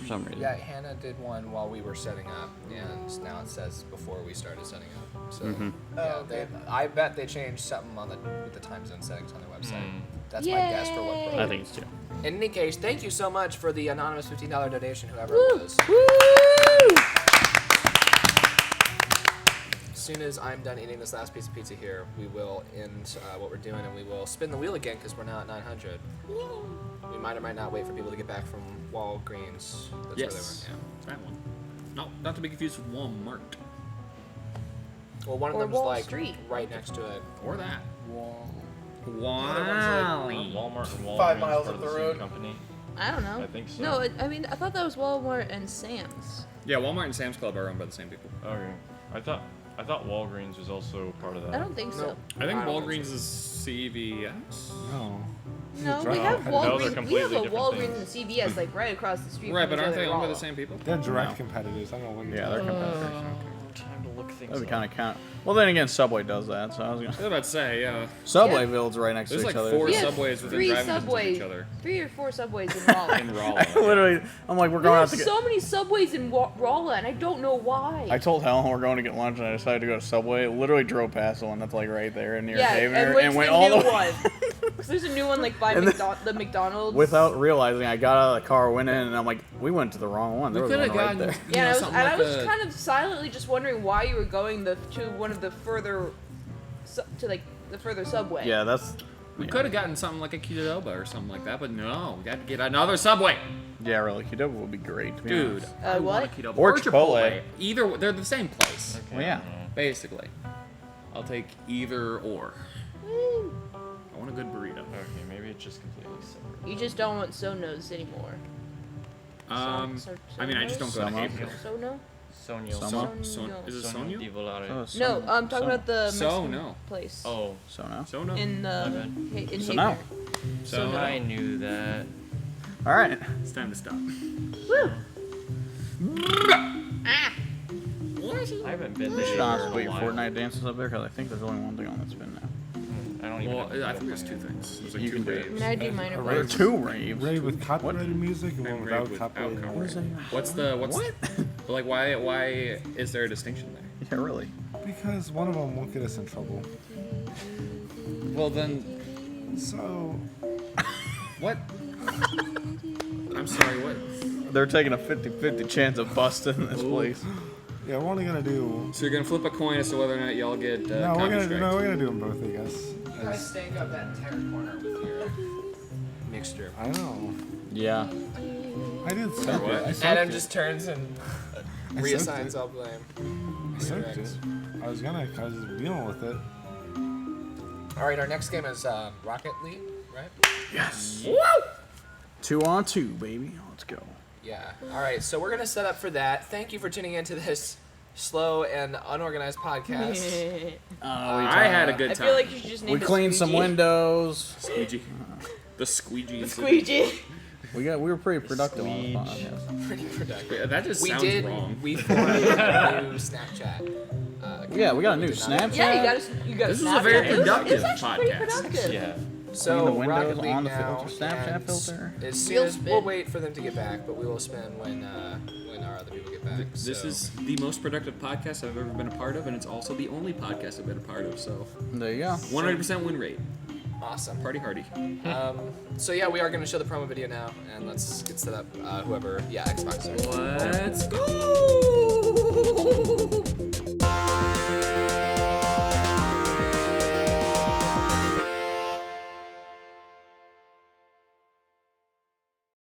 For some reason. yeah, Hannah did one while we were setting up, and now it says before we started setting up. So yeah, I bet they changed something on with the time zone settings on their website. That's my guess for what. Yay. broke. I think it's 2. In any case, thank you so much for the anonymous $15 donation, whoever Woo! it was. Woo! As soon as I'm done eating this last piece of pizza here, we will end what we're doing and we will spin the wheel again because we're now at 900. We might or might not wait for people to get back from Walgreens. That's Yes. where That one. No, not to be confused with Walmart. they were. Well, one of Or them's Wall like Street. right next to it. Or that. Aren't Wow. Walmart and Walgreens 5 miles part up of the the road. same company? I don't know. I think so. No, I mean, I thought that was Walmart and Sam's. Yeah, Walmart and Sam's Club are owned by the same people. Okay. I thought Walgreens was also part of that. I don't think so. No. I think I don't Walgreens think is CVS. No. No, we Direct have competitors. Those are Walgreens. We have completely a different Walgreens and CVS like right across the street. Right, from but each aren't other they at owned by Rolla. the same people? They're direct No. competitors. I don't know what. Yeah, they're competitors. Time to look things That'd be up. kind of. Well, then again, Subway does that, so I was I gonna. was about to say, yeah. Subwayville's right next There's to like each other. 4 We have subways within 3 driving distance of subways, each other. 3 or 4 subways in Rolla. In Rolla. Literally, I'm like, we're We going out have to get. so many subways in Rolla, and I don't know why. I told Helen we're going to get lunch, and I decided to go to Subway. Literally drove past the one that's like right there near yeah, Haven, and went to went the all new the one. 'Cause there's a new one like by And the McDonald's. Without realizing, I got out of the car, went in, and I'm like, we went to the wrong one. There was could one have right gotten there. Yeah, and I was, something and I like was a- kind of silently just wondering why you were going to one of the further the further subway. Yeah, that's. We could have gotten something like a Qdoba or something like that, but no, we got to get another Subway. Yeah, really. Qdoba would be great. To be Dude, honest. I want a what? Qdoba. Or Chipotle. Either, they're the same place, Well, yeah. basically. I'll take either or. I want a good burrito. Okay, maybe it's just completely separate. You just don't want Sonos anymore. I mean, I just don't go to Sono. Haverhill. Sono? Sonio. Sono. Is it Sonio Sonio? di Volare. Oh, so- No, I'm talking Sono. about the Mexican no. place. Oh, So now. So no. In bad. in So Haven. now. So I knew that. All right. it's time to stop. Woo! Ah! I haven't been We there. should honestly put in a your while. Fortnite dances up there because I think there's only one thing on that spin now. I don't even. Well, know I think there's 2 things. There's like You 2 can do it. I raves. mean, I do minor a There are plays. two raves. Rave with copyrighted music and one And without rave without copyrighted copyright. music. What's but like why is there a distinction there? Yeah, really. Because one of them won't get us in trouble. Well then, So what? I'm sorry, what? They're taking a 50-50 chance of busting this place. yeah, we're only gonna do. So you're gonna flip a coin as to whether or not y'all get No, we're copy gonna strikes. do them both, I guess. You guys stank up that entire corner with your mixture. I know. Yeah. I did soak what? it. I soaked Adam it. just turns and I soaked reassigns it. all blame. I soaked it. I was just dealing with it. All right, our next game is Rocket League, right? Yes. 2-on-2, baby. Let's go. Yeah. All right, so we're gonna set up for that. Thank you for tuning into this slow and unorganized podcast. I had a good I time. feel like you should just name We it cleaned some Squeegee. windows. Squeegee. The squeegee. incident. Squeegee. We were pretty productive on the Squeege. podcast. Pretty productive. Yeah, that just We sounds did. wrong. We formed a new Snapchat. Yeah, we got a new did not- Snapchat. Yeah, you got. This was a Snapchat. very It productive was actually pretty podcast. productive. Yeah. So Clean the windows Rocket League on the now, filter, Snapchat and filter. As soon Wheel as spin. we'll wait for them to get back, but we will spin when our other people get back. This so. is the most productive podcast I've ever been a part of, and it's also the only podcast I've been a part of. So There you go. 100% win rate. awesome. Party hardy. So yeah, we are going to show the promo video now, and let's get set up. Whoever, Xbox. Let's go.